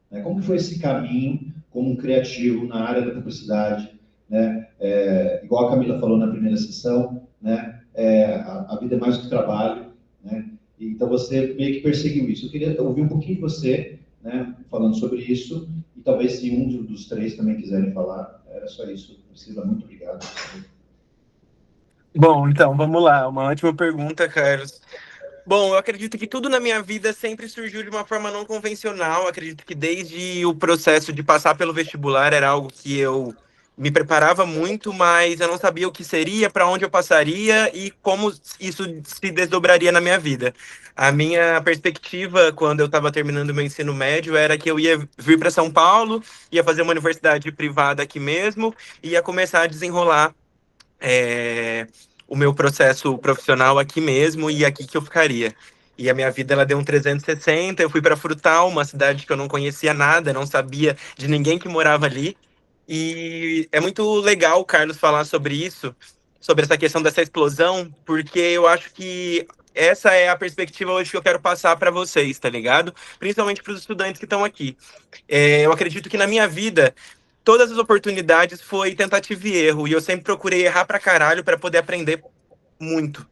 Né? Como que foi esse caminho como um criativo na área da publicidade? Né? Igual a Camila falou na primeira sessão, né? A vida é mais do que trabalho, né? Então você meio que perseguiu isso. Eu queria ouvir um pouquinho de você, né, falando sobre isso, e talvez se um dos três também quiserem falar. Era só isso. Priscila, muito obrigado. Bom, então, vamos lá. Uma ótima pergunta, Carlos. Bom, eu acredito que tudo na minha vida sempre surgiu de uma forma não convencional. Acredito que desde o processo de passar pelo vestibular era algo que eu me preparava muito, mas eu não sabia o que seria, para onde eu passaria e como isso se desdobraria na minha vida. A minha perspectiva, quando eu estava terminando meu ensino médio, era que eu ia vir para São Paulo, ia fazer uma universidade privada aqui mesmo, e ia começar a desenrolar é, o meu processo profissional aqui mesmo e aqui que eu ficaria. E a minha vida ela deu um 360, eu fui para Frutal, uma cidade que eu não conhecia nada, não sabia de ninguém que morava ali. E é muito legal o Carlos falar sobre isso, sobre essa questão dessa explosão, porque eu acho que essa é a perspectiva hoje que eu quero passar para vocês, tá ligado? Principalmente para os estudantes que estão aqui. Eu acredito que na minha vida todas as oportunidades foi tentativa e erro, e eu sempre procurei errar pra caralho para poder aprender muito.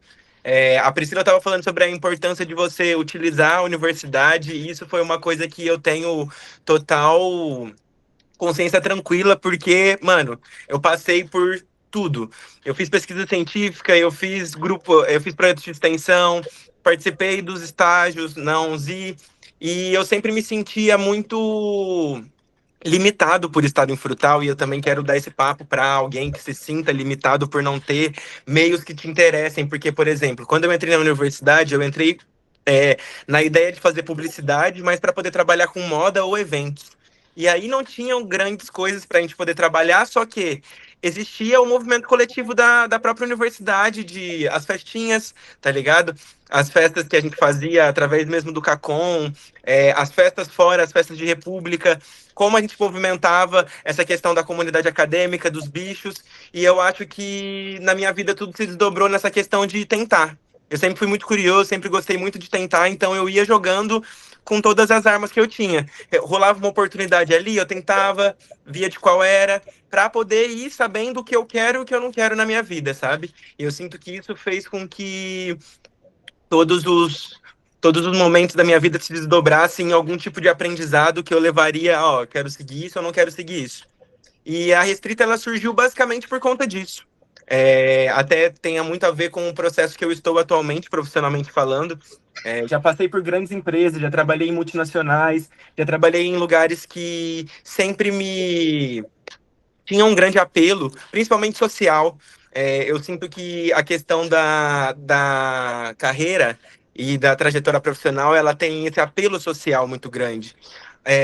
A Priscila estava falando sobre a importância de você utilizar a universidade, e isso foi uma coisa que eu tenho total consciência tranquila, porque, mano, eu passei por tudo. Eu fiz pesquisa científica, eu fiz grupo, eu fiz projetos de extensão, participei dos estágios na UNZI, e eu sempre me sentia muito limitado por estar em Frutal, e eu também quero dar esse papo para alguém que se sinta limitado por não ter meios que te interessem, porque, por exemplo, quando eu entrei na universidade, eu entrei na ideia de fazer publicidade, mas para poder trabalhar com moda ou eventos. E aí não tinham grandes coisas para a gente poder trabalhar, só que existia o movimento coletivo da própria universidade, de as festinhas, tá ligado? As festas que a gente fazia através mesmo do Cacom, as festas fora, as festas de república, como a gente movimentava essa questão da comunidade acadêmica, dos bichos, e eu acho que na minha vida tudo se desdobrou nessa questão de tentar. Eu sempre fui muito curioso, sempre gostei muito de tentar, então eu ia jogando com todas as armas que eu tinha. Rolava uma oportunidade ali, eu tentava, via de qual era, para poder ir sabendo o que eu quero e o que eu não quero na minha vida, sabe? E eu sinto que isso fez com que todos os momentos da minha vida se desdobrassem em algum tipo de aprendizado que eu levaria, ó, quero seguir isso, eu não quero seguir isso. E a Restrita, ela surgiu basicamente por conta disso. Até tenha muito a ver com o processo que eu estou atualmente, profissionalmente falando. Já passei por grandes empresas, já trabalhei em multinacionais, já trabalhei em lugares que sempre me tinham um grande apelo, principalmente social. Eu sinto que a questão da carreira e da trajetória profissional, ela tem esse apelo social muito grande.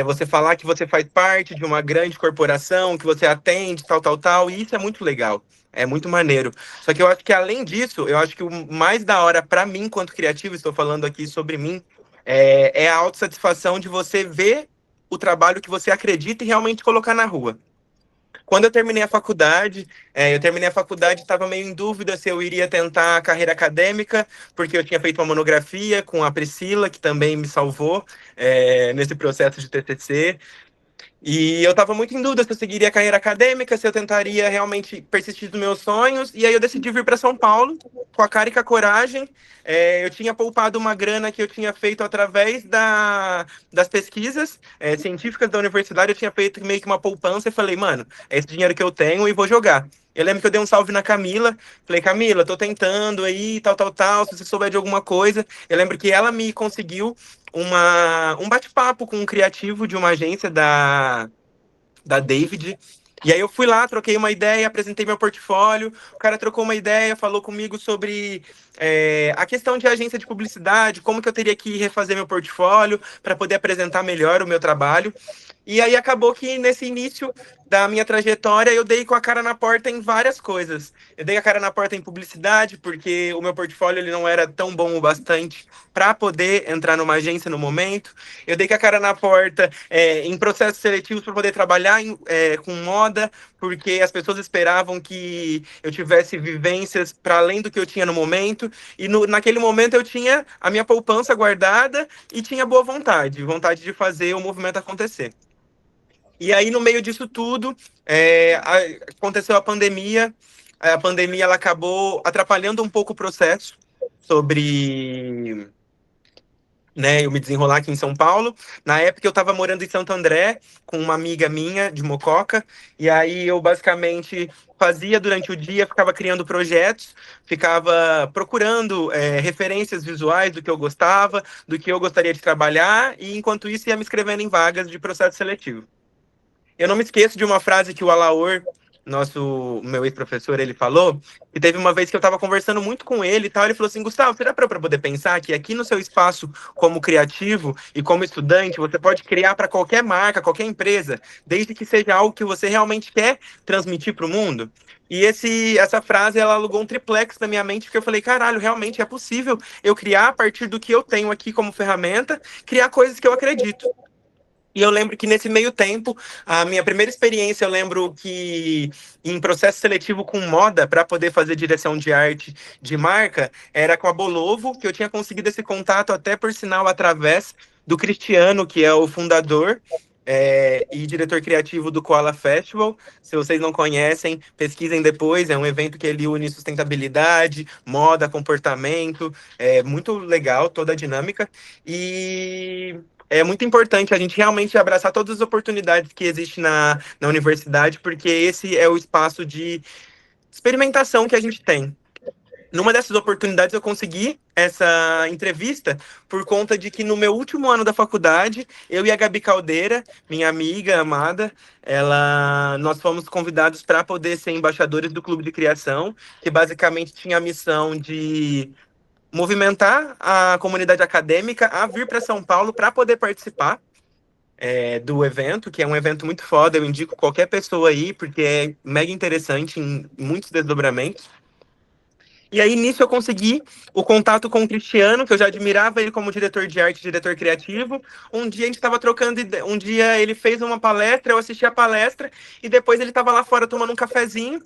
Você falar que você faz parte de uma grande corporação, que você atende, tal, tal, tal, e isso é muito legal, é muito maneiro. Só que eu acho que, além disso, eu acho que o mais da hora para mim, enquanto criativo, estou falando aqui sobre mim, é a autossatisfação de você ver o trabalho que você acredita e realmente colocar na rua. Quando eu terminei a faculdade, estava meio em dúvida se eu iria tentar a carreira acadêmica, porque eu tinha feito uma monografia com a Priscila, que também me salvou nesse processo de TCC. E eu estava muito em dúvida se eu seguiria a carreira acadêmica, se eu tentaria realmente persistir nos meus sonhos. E aí eu decidi vir para São Paulo, com a cara e com a coragem. Eu tinha poupado uma grana que eu tinha feito através das pesquisas científicas da universidade. Eu tinha feito meio que uma poupança e falei, mano, é esse dinheiro que eu tenho e vou jogar. Eu lembro que eu dei um salve na Camila. Falei, Camila, tô tentando aí, tal, tal, tal. Se você souber de alguma coisa. Eu lembro que ela me conseguiu um bate-papo com um criativo de uma agência da David. E aí eu fui lá, troquei uma ideia, apresentei meu portfólio, o cara trocou uma ideia, falou comigo sobre a questão de agência de publicidade, como que eu teria que refazer meu portfólio para poder apresentar melhor o meu trabalho. E aí acabou que nesse início da minha trajetória eu dei com a cara na porta em várias coisas. Eu dei a cara na porta em publicidade, porque o meu portfólio ele não era tão bom o bastante para poder entrar numa agência no momento. Eu dei com a cara na porta em processos seletivos para poder trabalhar com moda, porque as pessoas esperavam que eu tivesse vivências para além do que eu tinha no momento, e naquele momento eu tinha a minha poupança guardada e tinha boa vontade de fazer o movimento acontecer. E aí, no meio disso tudo, aconteceu a pandemia. A pandemia ela acabou atrapalhando um pouco o processo sobre, né, eu me desenrolar aqui em São Paulo. Na época eu estava morando em Santo André com uma amiga minha de Mococa, e aí eu basicamente fazia durante o dia, ficava criando projetos, ficava procurando referências visuais do que eu gostava, do que eu gostaria de trabalhar, e enquanto isso ia me inscrevendo em vagas de processo seletivo. Eu não me esqueço de uma frase que o Alaor, meu ex-professor, ele falou, que teve uma vez que eu estava conversando muito com ele e tal, ele falou assim, Gustavo, será para poder pensar que aqui no seu espaço como criativo e como estudante, você pode criar para qualquer marca, qualquer empresa, desde que seja algo que você realmente quer transmitir para o mundo? E essa frase, ela alugou um triplex na minha mente, porque eu falei, caralho, realmente é possível eu criar a partir do que eu tenho aqui como ferramenta, criar coisas que eu acredito. E eu lembro que nesse meio tempo, a minha primeira experiência, eu lembro que em processo seletivo com moda, para poder fazer direção de arte de marca, era com a Bolovo, que eu tinha conseguido esse contato até, por sinal, através do Cristiano, que é o fundador e diretor criativo do Koala Festival. Se vocês não conhecem, pesquisem depois, é um evento que ele une sustentabilidade, moda, comportamento, é muito legal toda a dinâmica. E é muito importante a gente realmente abraçar todas as oportunidades que existem na universidade, porque esse é o espaço de experimentação que a gente tem. Numa dessas oportunidades, eu consegui essa entrevista por conta de que no meu último ano da faculdade, eu e a Gabi Caldeira, minha amiga amada, nós fomos convidados para poder ser embaixadores do Clube de Criação, que basicamente tinha a missão de movimentar a comunidade acadêmica a vir para São Paulo para poder participar do evento, que é um evento muito foda. Eu indico qualquer pessoa aí, porque é mega interessante em muitos desdobramentos. E aí, nisso, eu consegui o contato com o Cristiano, que eu já admirava ele como diretor de arte, diretor criativo. Um dia a gente estava trocando ideia. Um dia ele fez uma palestra, eu assisti a palestra, e depois ele estava lá fora tomando um cafezinho.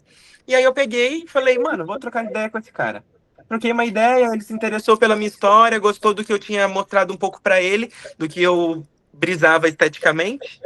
E aí eu peguei e falei, mano, vou trocar ideia com esse cara. Troquei uma ideia, ele se interessou pela minha história, gostou do que eu tinha mostrado um pouco para ele, do que eu brisava esteticamente.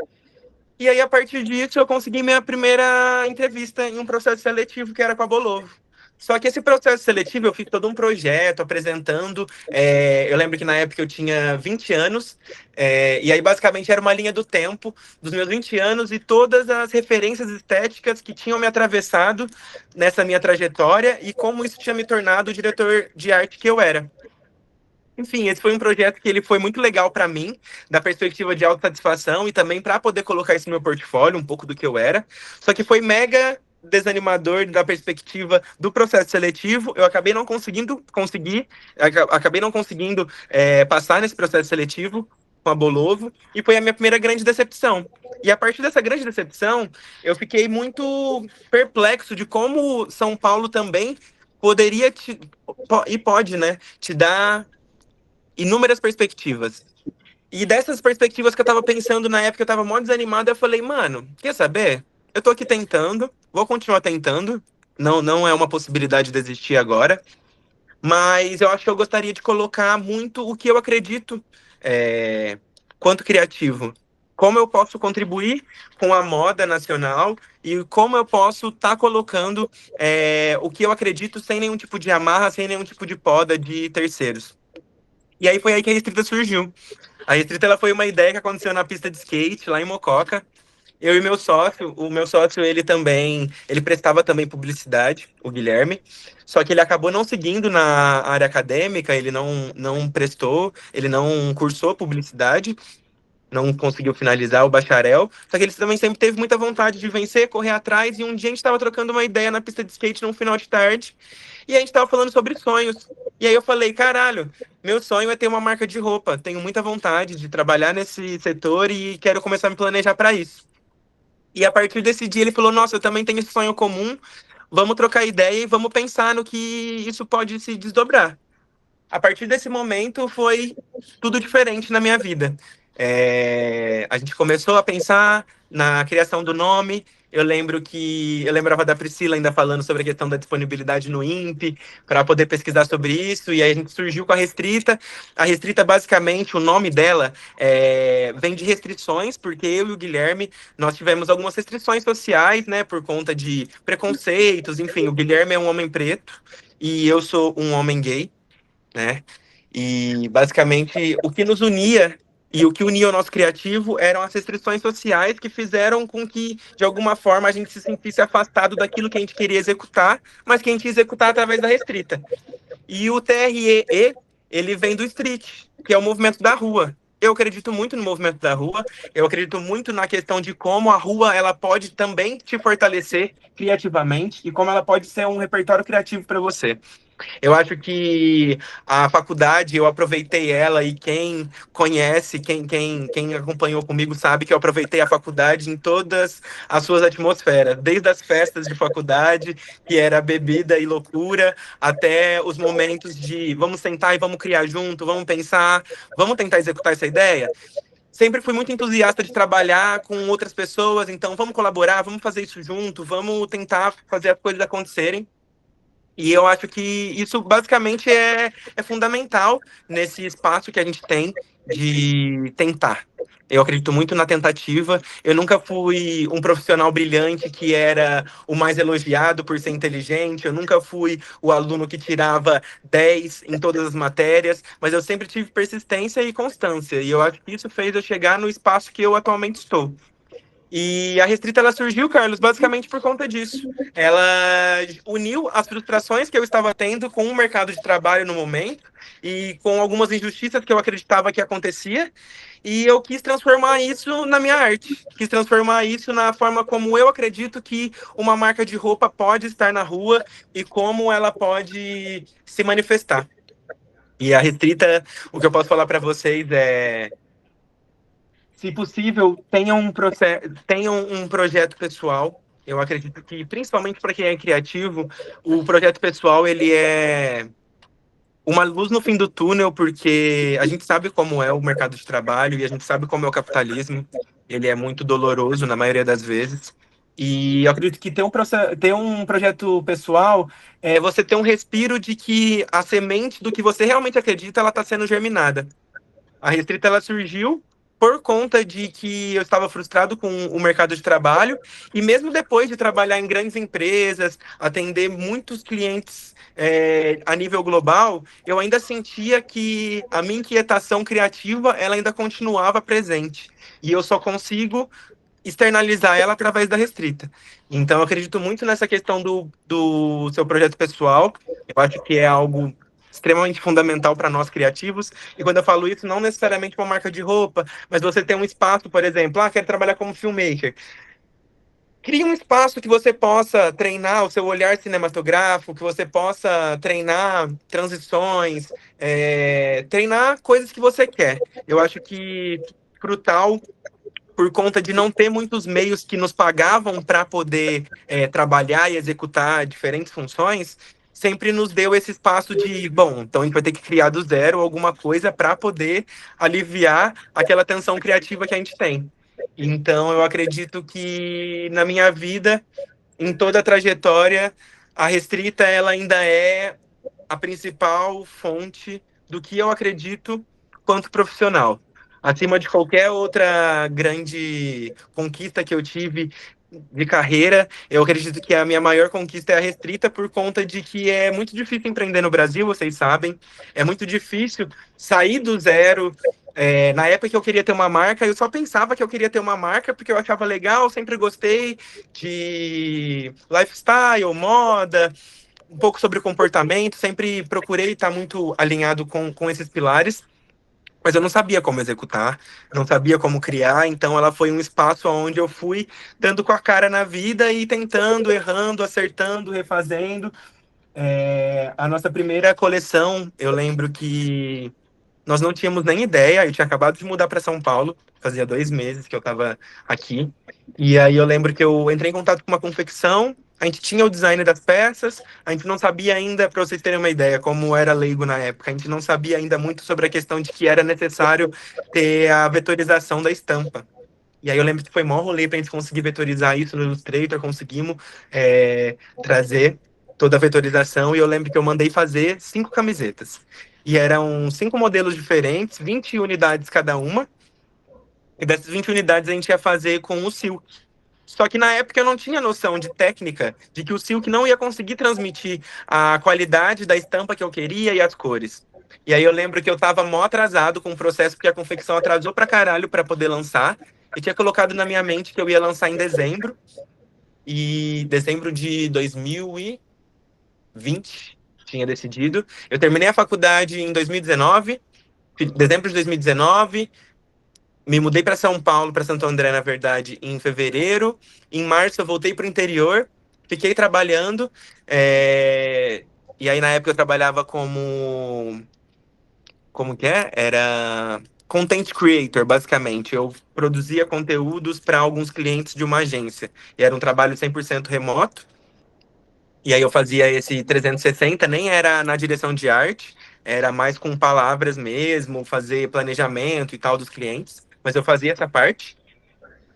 E aí, a partir disso, eu consegui minha primeira entrevista em um processo seletivo que era com a Bolovo. Só que esse processo seletivo, eu fiz todo um projeto apresentando. Eu lembro que na época eu tinha 20 anos, e aí basicamente era uma linha do tempo dos meus 20 anos e todas as referências estéticas que tinham me atravessado nessa minha trajetória e como isso tinha me tornado o diretor de arte que eu era. Enfim, esse foi um projeto que ele foi muito legal para mim, da perspectiva de autossatisfação e também para poder colocar isso no meu portfólio, um pouco do que eu era. Só que foi mega desanimador da perspectiva do processo seletivo. Eu acabei não conseguindo passar nesse processo seletivo com a Bolovo e foi a minha primeira grande decepção. E a partir dessa grande decepção, eu fiquei muito perplexo de como São Paulo também poderia e pode, né, te dar inúmeras perspectivas. E dessas perspectivas que eu tava pensando na época, eu tava mó desanimado, eu falei, mano, quer saber? Eu tô aqui tentando, vou continuar tentando, não é uma possibilidade de desistir agora, mas eu acho que eu gostaria de colocar muito o que eu acredito quanto criativo. Como eu posso contribuir com a moda nacional e como eu posso estar colocando o que eu acredito sem nenhum tipo de amarra, sem nenhum tipo de poda de terceiros. E aí foi aí que a Restrita surgiu. A Restrita ela foi uma ideia que aconteceu na pista de skate, lá em Mococa. Eu e o meu sócio, ele prestava também publicidade, o Guilherme, só que ele acabou não seguindo na área acadêmica, ele não prestou, ele não cursou publicidade, não conseguiu finalizar o bacharel, só que ele também sempre teve muita vontade de vencer, correr atrás, e um dia a gente estava trocando uma ideia na pista de skate num final de tarde, e a gente estava falando sobre sonhos. E aí eu falei, caralho, meu sonho é ter uma marca de roupa, tenho muita vontade de trabalhar nesse setor e quero começar a me planejar para isso. E a partir desse dia ele falou, nossa, eu também tenho esse sonho comum, vamos trocar ideia e vamos pensar no que isso pode se desdobrar. A partir desse momento foi tudo diferente na minha vida. A gente começou a pensar na criação do nome. Eu lembrava da Priscila ainda falando sobre a questão da disponibilidade no INPE, para poder pesquisar sobre isso, e aí a gente surgiu com a Restrita. A Restrita, basicamente, o nome dela vem de restrições, porque eu e o Guilherme, nós tivemos algumas restrições sociais, né, por conta de preconceitos, enfim, o Guilherme é um homem preto, e eu sou um homem gay, né? E basicamente o que nos unia e o que unia o nosso criativo eram as restrições sociais que fizeram com que, de alguma forma, a gente se sentisse afastado daquilo que a gente queria executar, mas que a gente ia executar através da restrita. E o TREE, ele vem do street, que é o movimento da rua. Eu acredito muito no movimento da rua, eu acredito muito na questão de como a rua ela pode também te fortalecer criativamente e como ela pode ser um repertório criativo para você. Eu acho que a faculdade, eu aproveitei ela, e quem conhece, quem acompanhou comigo sabe que eu aproveitei a faculdade em todas as suas atmosferas, desde as festas de faculdade, que era bebida e loucura, até os momentos de vamos sentar e vamos criar junto, vamos pensar, vamos tentar executar essa ideia. Sempre fui muito entusiasta de trabalhar com outras pessoas, então vamos colaborar, vamos fazer isso junto, vamos tentar fazer as coisas acontecerem. E eu acho que isso basicamente é fundamental nesse espaço que a gente tem de tentar. Eu acredito muito na tentativa. Eu nunca fui um profissional brilhante que era o mais elogiado por ser inteligente. Eu nunca fui o aluno que tirava 10 em todas as matérias, mas eu sempre tive persistência e constância. E eu acho que isso fez eu chegar no espaço que eu atualmente estou. E a Restrita ela surgiu, Carlos, basicamente por conta disso. Ela uniu as frustrações que eu estava tendo com o mercado de trabalho no momento e com algumas injustiças que eu acreditava que acontecia. E eu quis transformar isso na minha arte. Quis transformar isso na forma como eu acredito que uma marca de roupa pode estar na rua e como ela pode se manifestar. E a Restrita, o que eu posso falar para vocês é: se possível, tenham um projeto pessoal. Eu acredito que, principalmente para quem é criativo, o projeto pessoal ele é uma luz no fim do túnel, porque a gente sabe como é o mercado de trabalho e a gente sabe como é o capitalismo. Ele é muito doloroso na maioria das vezes. E eu acredito que ter um projeto pessoal é você ter um respiro de que a semente do que você realmente acredita ela está sendo germinada. A Restrita ela surgiu por conta de que eu estava frustrado com o mercado de trabalho e mesmo depois de trabalhar em grandes empresas, atender muitos clientes a nível global, eu ainda sentia que a minha inquietação criativa ela ainda continuava presente e eu só consigo externalizar ela através da Restrita. Então, eu acredito muito nessa questão do seu projeto pessoal. Eu acho que é algo extremamente fundamental para nós criativos. E quando eu falo isso, não necessariamente uma marca de roupa, mas você tem um espaço, por exemplo, quero trabalhar como filmmaker. Crie um espaço que você possa treinar o seu olhar cinematográfico, que você possa treinar transições, treinar coisas que você quer. Eu acho que Frutal, por conta de não ter muitos meios que nos pagavam para poder trabalhar e executar diferentes funções, sempre nos deu esse espaço de, bom, então a gente vai ter que criar do zero alguma coisa para poder aliviar aquela tensão criativa que a gente tem. Então, eu acredito que na minha vida, em toda a trajetória, a Restrita ela ainda é a principal fonte do que eu acredito quanto profissional. Acima de qualquer outra grande conquista que eu tive de carreira, eu acredito que a minha maior conquista é a Restrita por conta de que é muito difícil empreender no Brasil, vocês sabem. É muito difícil sair do zero. Na época que eu queria ter uma marca, eu só pensava que eu queria ter uma marca porque eu achava legal, sempre gostei de lifestyle, moda, um pouco sobre comportamento, sempre procurei estar muito alinhado com esses pilares, mas eu não sabia como executar, não sabia como criar, então ela foi um espaço onde eu fui dando com a cara na vida e tentando, errando, acertando, refazendo. A nossa primeira coleção, eu lembro que nós não tínhamos nem ideia, eu tinha acabado de mudar para São Paulo, fazia 2 meses que eu estava aqui, e aí eu lembro que eu entrei em contato com uma confecção, a gente tinha o design das peças, a gente não sabia ainda, para vocês terem uma ideia, como era leigo na época, a gente não sabia ainda muito sobre a questão de que era necessário ter a vetorização da estampa. E aí eu lembro que foi mó rolê pra gente conseguir vetorizar isso no Illustrator, conseguimos trazer toda a vetorização, e eu lembro que eu mandei fazer 5 camisetas. E eram 5 modelos diferentes, 20 unidades cada uma, e dessas 20 unidades a gente ia fazer com o silk. Só que na época eu não tinha noção de técnica, de que o silk não ia conseguir transmitir a qualidade da estampa que eu queria e as cores. E aí eu lembro que eu tava mó atrasado com o processo, porque a confecção atrasou pra caralho pra poder lançar. E tinha colocado na minha mente que eu ia lançar em dezembro. E dezembro de 2020 tinha decidido. Eu terminei a faculdade em 2019, dezembro de 2019. Me mudei para São Paulo, para Santo André, na verdade, em fevereiro. Em março eu voltei para o interior, fiquei trabalhando. E aí na época eu trabalhava como que é? Era content creator, basicamente. Eu produzia conteúdos para alguns clientes de uma agência. E era um trabalho 100% remoto. E aí eu fazia esse 360, nem era na direção de arte, era mais com palavras mesmo, fazer planejamento e tal dos clientes. Mas eu fazia essa parte.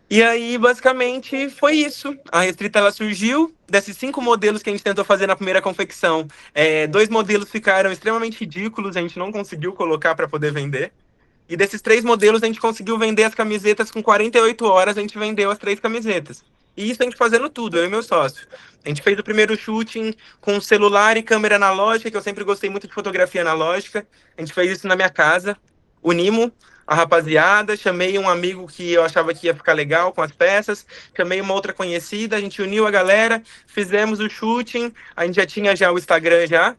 E aí, basicamente, foi isso. A Restrita, ela surgiu desses 5 modelos que a gente tentou fazer na primeira confecção. 2 modelos ficaram extremamente ridículos, a gente não conseguiu colocar para poder vender. E desses 3 modelos, a gente conseguiu vender as camisetas com 48 horas, a gente vendeu as 3 camisetas. E isso a gente fazendo tudo, eu e meu sócio. A gente fez o primeiro shooting com celular e câmera analógica, que eu sempre gostei muito de fotografia analógica. A gente fez isso na minha casa. Unimos a rapaziada, chamei um amigo que eu achava que ia ficar legal com as peças, chamei uma outra conhecida, a gente uniu a galera, fizemos o shooting, a gente já tinha já o Instagram já,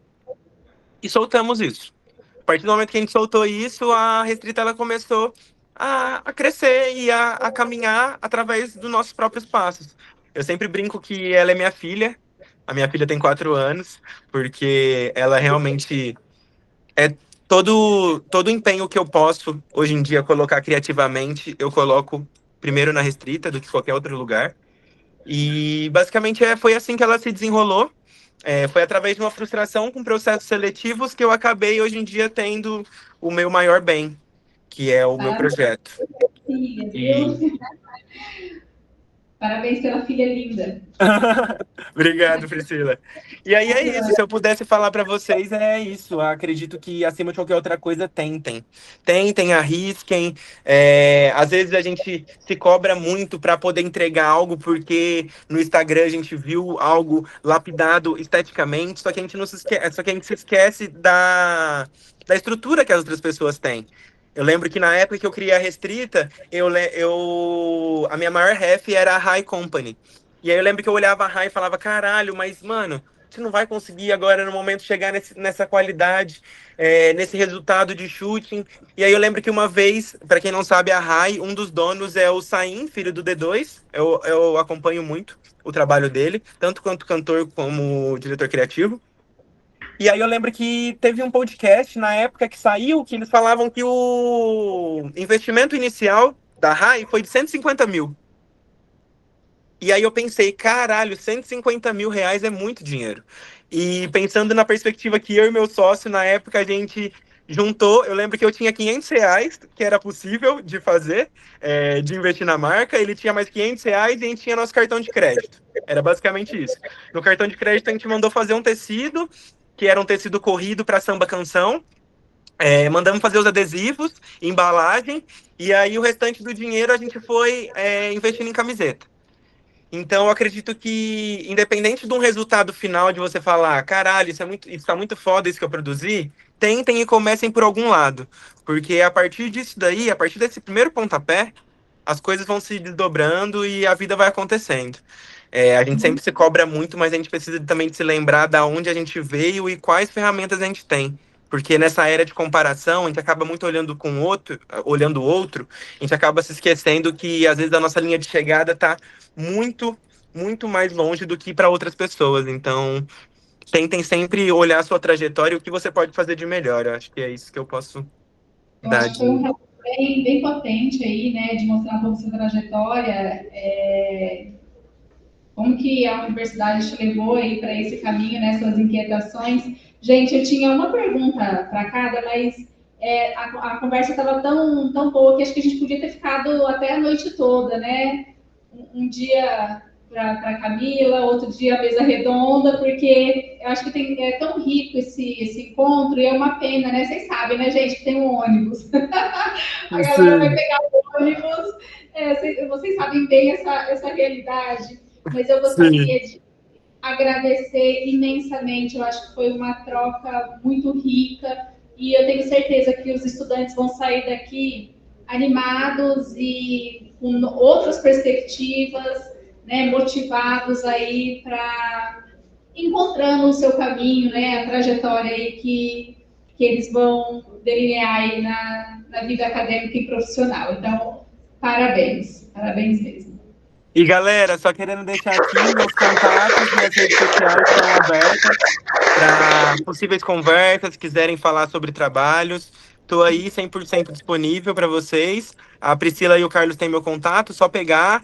e soltamos isso. A partir do momento que a gente soltou isso, a Restrita ela começou a crescer e a caminhar através dos nossos próprios passos. Eu sempre brinco que ela é minha filha, a minha filha tem 4 anos, porque ela realmente é todo o empenho que eu posso hoje em dia colocar criativamente, eu coloco primeiro na Restrita do que qualquer outro lugar. E basicamente foi assim que ela se desenrolou. Foi através de uma frustração com processos seletivos que eu acabei hoje em dia tendo o meu maior bem, que é o meu projeto. Filha, E... Deus. Parabéns pela filha linda. Obrigado, Priscila. E aí é isso, se eu pudesse falar para vocês, é isso. Eu acredito que, acima de qualquer outra coisa, tentem. Tentem, arrisquem. Às vezes a gente se cobra muito para poder entregar algo, porque no Instagram a gente viu algo lapidado esteticamente, só que a gente não se esquece, só que a gente se esquece da estrutura que as outras pessoas têm. Eu lembro que na época que eu criei a Restrita, a minha maior ref era a High Company. E aí eu lembro que eu olhava a High e falava, caralho, mas, mano, você não vai conseguir agora no momento chegar nessa qualidade, nesse resultado de shooting. E aí eu lembro que uma vez, para quem não sabe, a High, um dos donos é o Saim, filho do D2. Eu acompanho muito o trabalho dele, tanto quanto cantor como diretor criativo. E aí eu lembro que teve um podcast na época que saiu, que eles falavam que o investimento inicial da Rai foi de 150 mil. E aí eu pensei, caralho, 150 mil reais é muito dinheiro. E pensando na perspectiva que eu e meu sócio, na época, a gente juntou, eu lembro que eu tinha 500 reais, que era possível de fazer, de investir na marca, ele tinha mais 500 reais e a gente tinha nosso cartão de crédito. Era basicamente isso. No cartão de crédito a gente mandou fazer um tecido, que era um tecido corrido para samba canção. Mandamos fazer os adesivos, embalagem, e aí o restante do dinheiro a gente foi investindo em camiseta. Então, eu acredito que, independente de um resultado final de você falar, caralho, isso tá muito foda, isso que eu produzi, tentem e comecem por algum lado. Porque a partir disso daí, a partir desse primeiro pontapé, as coisas vão se desdobrando e a vida vai acontecendo. A gente sempre se cobra muito, mas a gente precisa também de se lembrar da onde a gente veio e quais ferramentas a gente tem. Porque nessa era de comparação, a gente acaba muito olhando o outro, a gente acaba se esquecendo que às vezes a nossa linha de chegada está muito, muito mais longe do que para outras pessoas. Então, tentem sempre olhar a sua trajetória e o que você pode fazer de melhor. Eu acho que é isso que eu posso Eu dar acho que foi um relato bem potente aí, né, de mostrar um pouco sua trajetória, como que a universidade te levou aí para esse caminho, né, suas inquietações. Gente, eu tinha uma pergunta para cada, mas a conversa estava tão boa que acho que a gente podia ter ficado até a noite toda, né? Um dia para Camila, outro dia a mesa redonda, porque eu acho que é tão rico esse encontro e é uma pena, né? Vocês sabem, né, gente, que tem um ônibus. A galera vai pegar o ônibus, vocês sabem bem essa realidade, mas eu gostaria de agradecer imensamente. Eu acho que foi uma troca muito rica e eu tenho certeza que os estudantes vão sair daqui animados e com outras perspectivas, né, motivados aí para encontrando o seu caminho, né, a trajetória aí que eles vão delinear aí na vida acadêmica e profissional. Então, parabéns mesmo. E galera, só querendo deixar aqui meus contatos, minhas redes sociais estão abertas para possíveis conversas, quiserem falar sobre trabalhos. Estou aí 100% disponível para vocês. A Priscila e o Carlos têm meu contato, só pegar.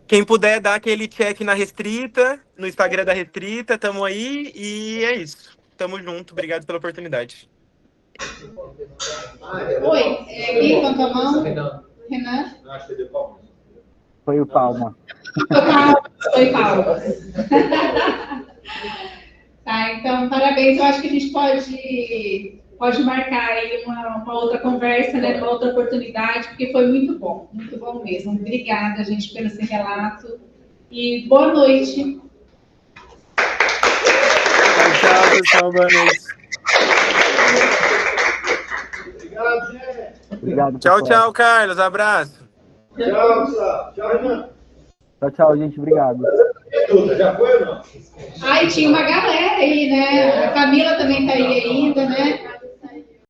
Quem puder dar aquele check na Restrita, no Instagram da Restrita, tamo aí e é isso. Tamo junto, obrigado pela oportunidade. Oi, quem levantou a mão? Renan? Foi o Palma. Foi Palma. Tá, então, parabéns. Eu acho que a gente pode marcar aí uma outra conversa, né, uma outra oportunidade, porque foi muito bom mesmo. Obrigada, gente, pelo esse relato. E boa noite. Tchau, pessoal. Boa noite. Obrigado, gente. Obrigado. Tchau, Carlos. Abraço. Tchau, Gustavo. Tchau, Renan. Tchau, gente. Obrigado. Já foi ou não? Ai, tinha uma galera aí, né? A Camila também tá aí ainda, né?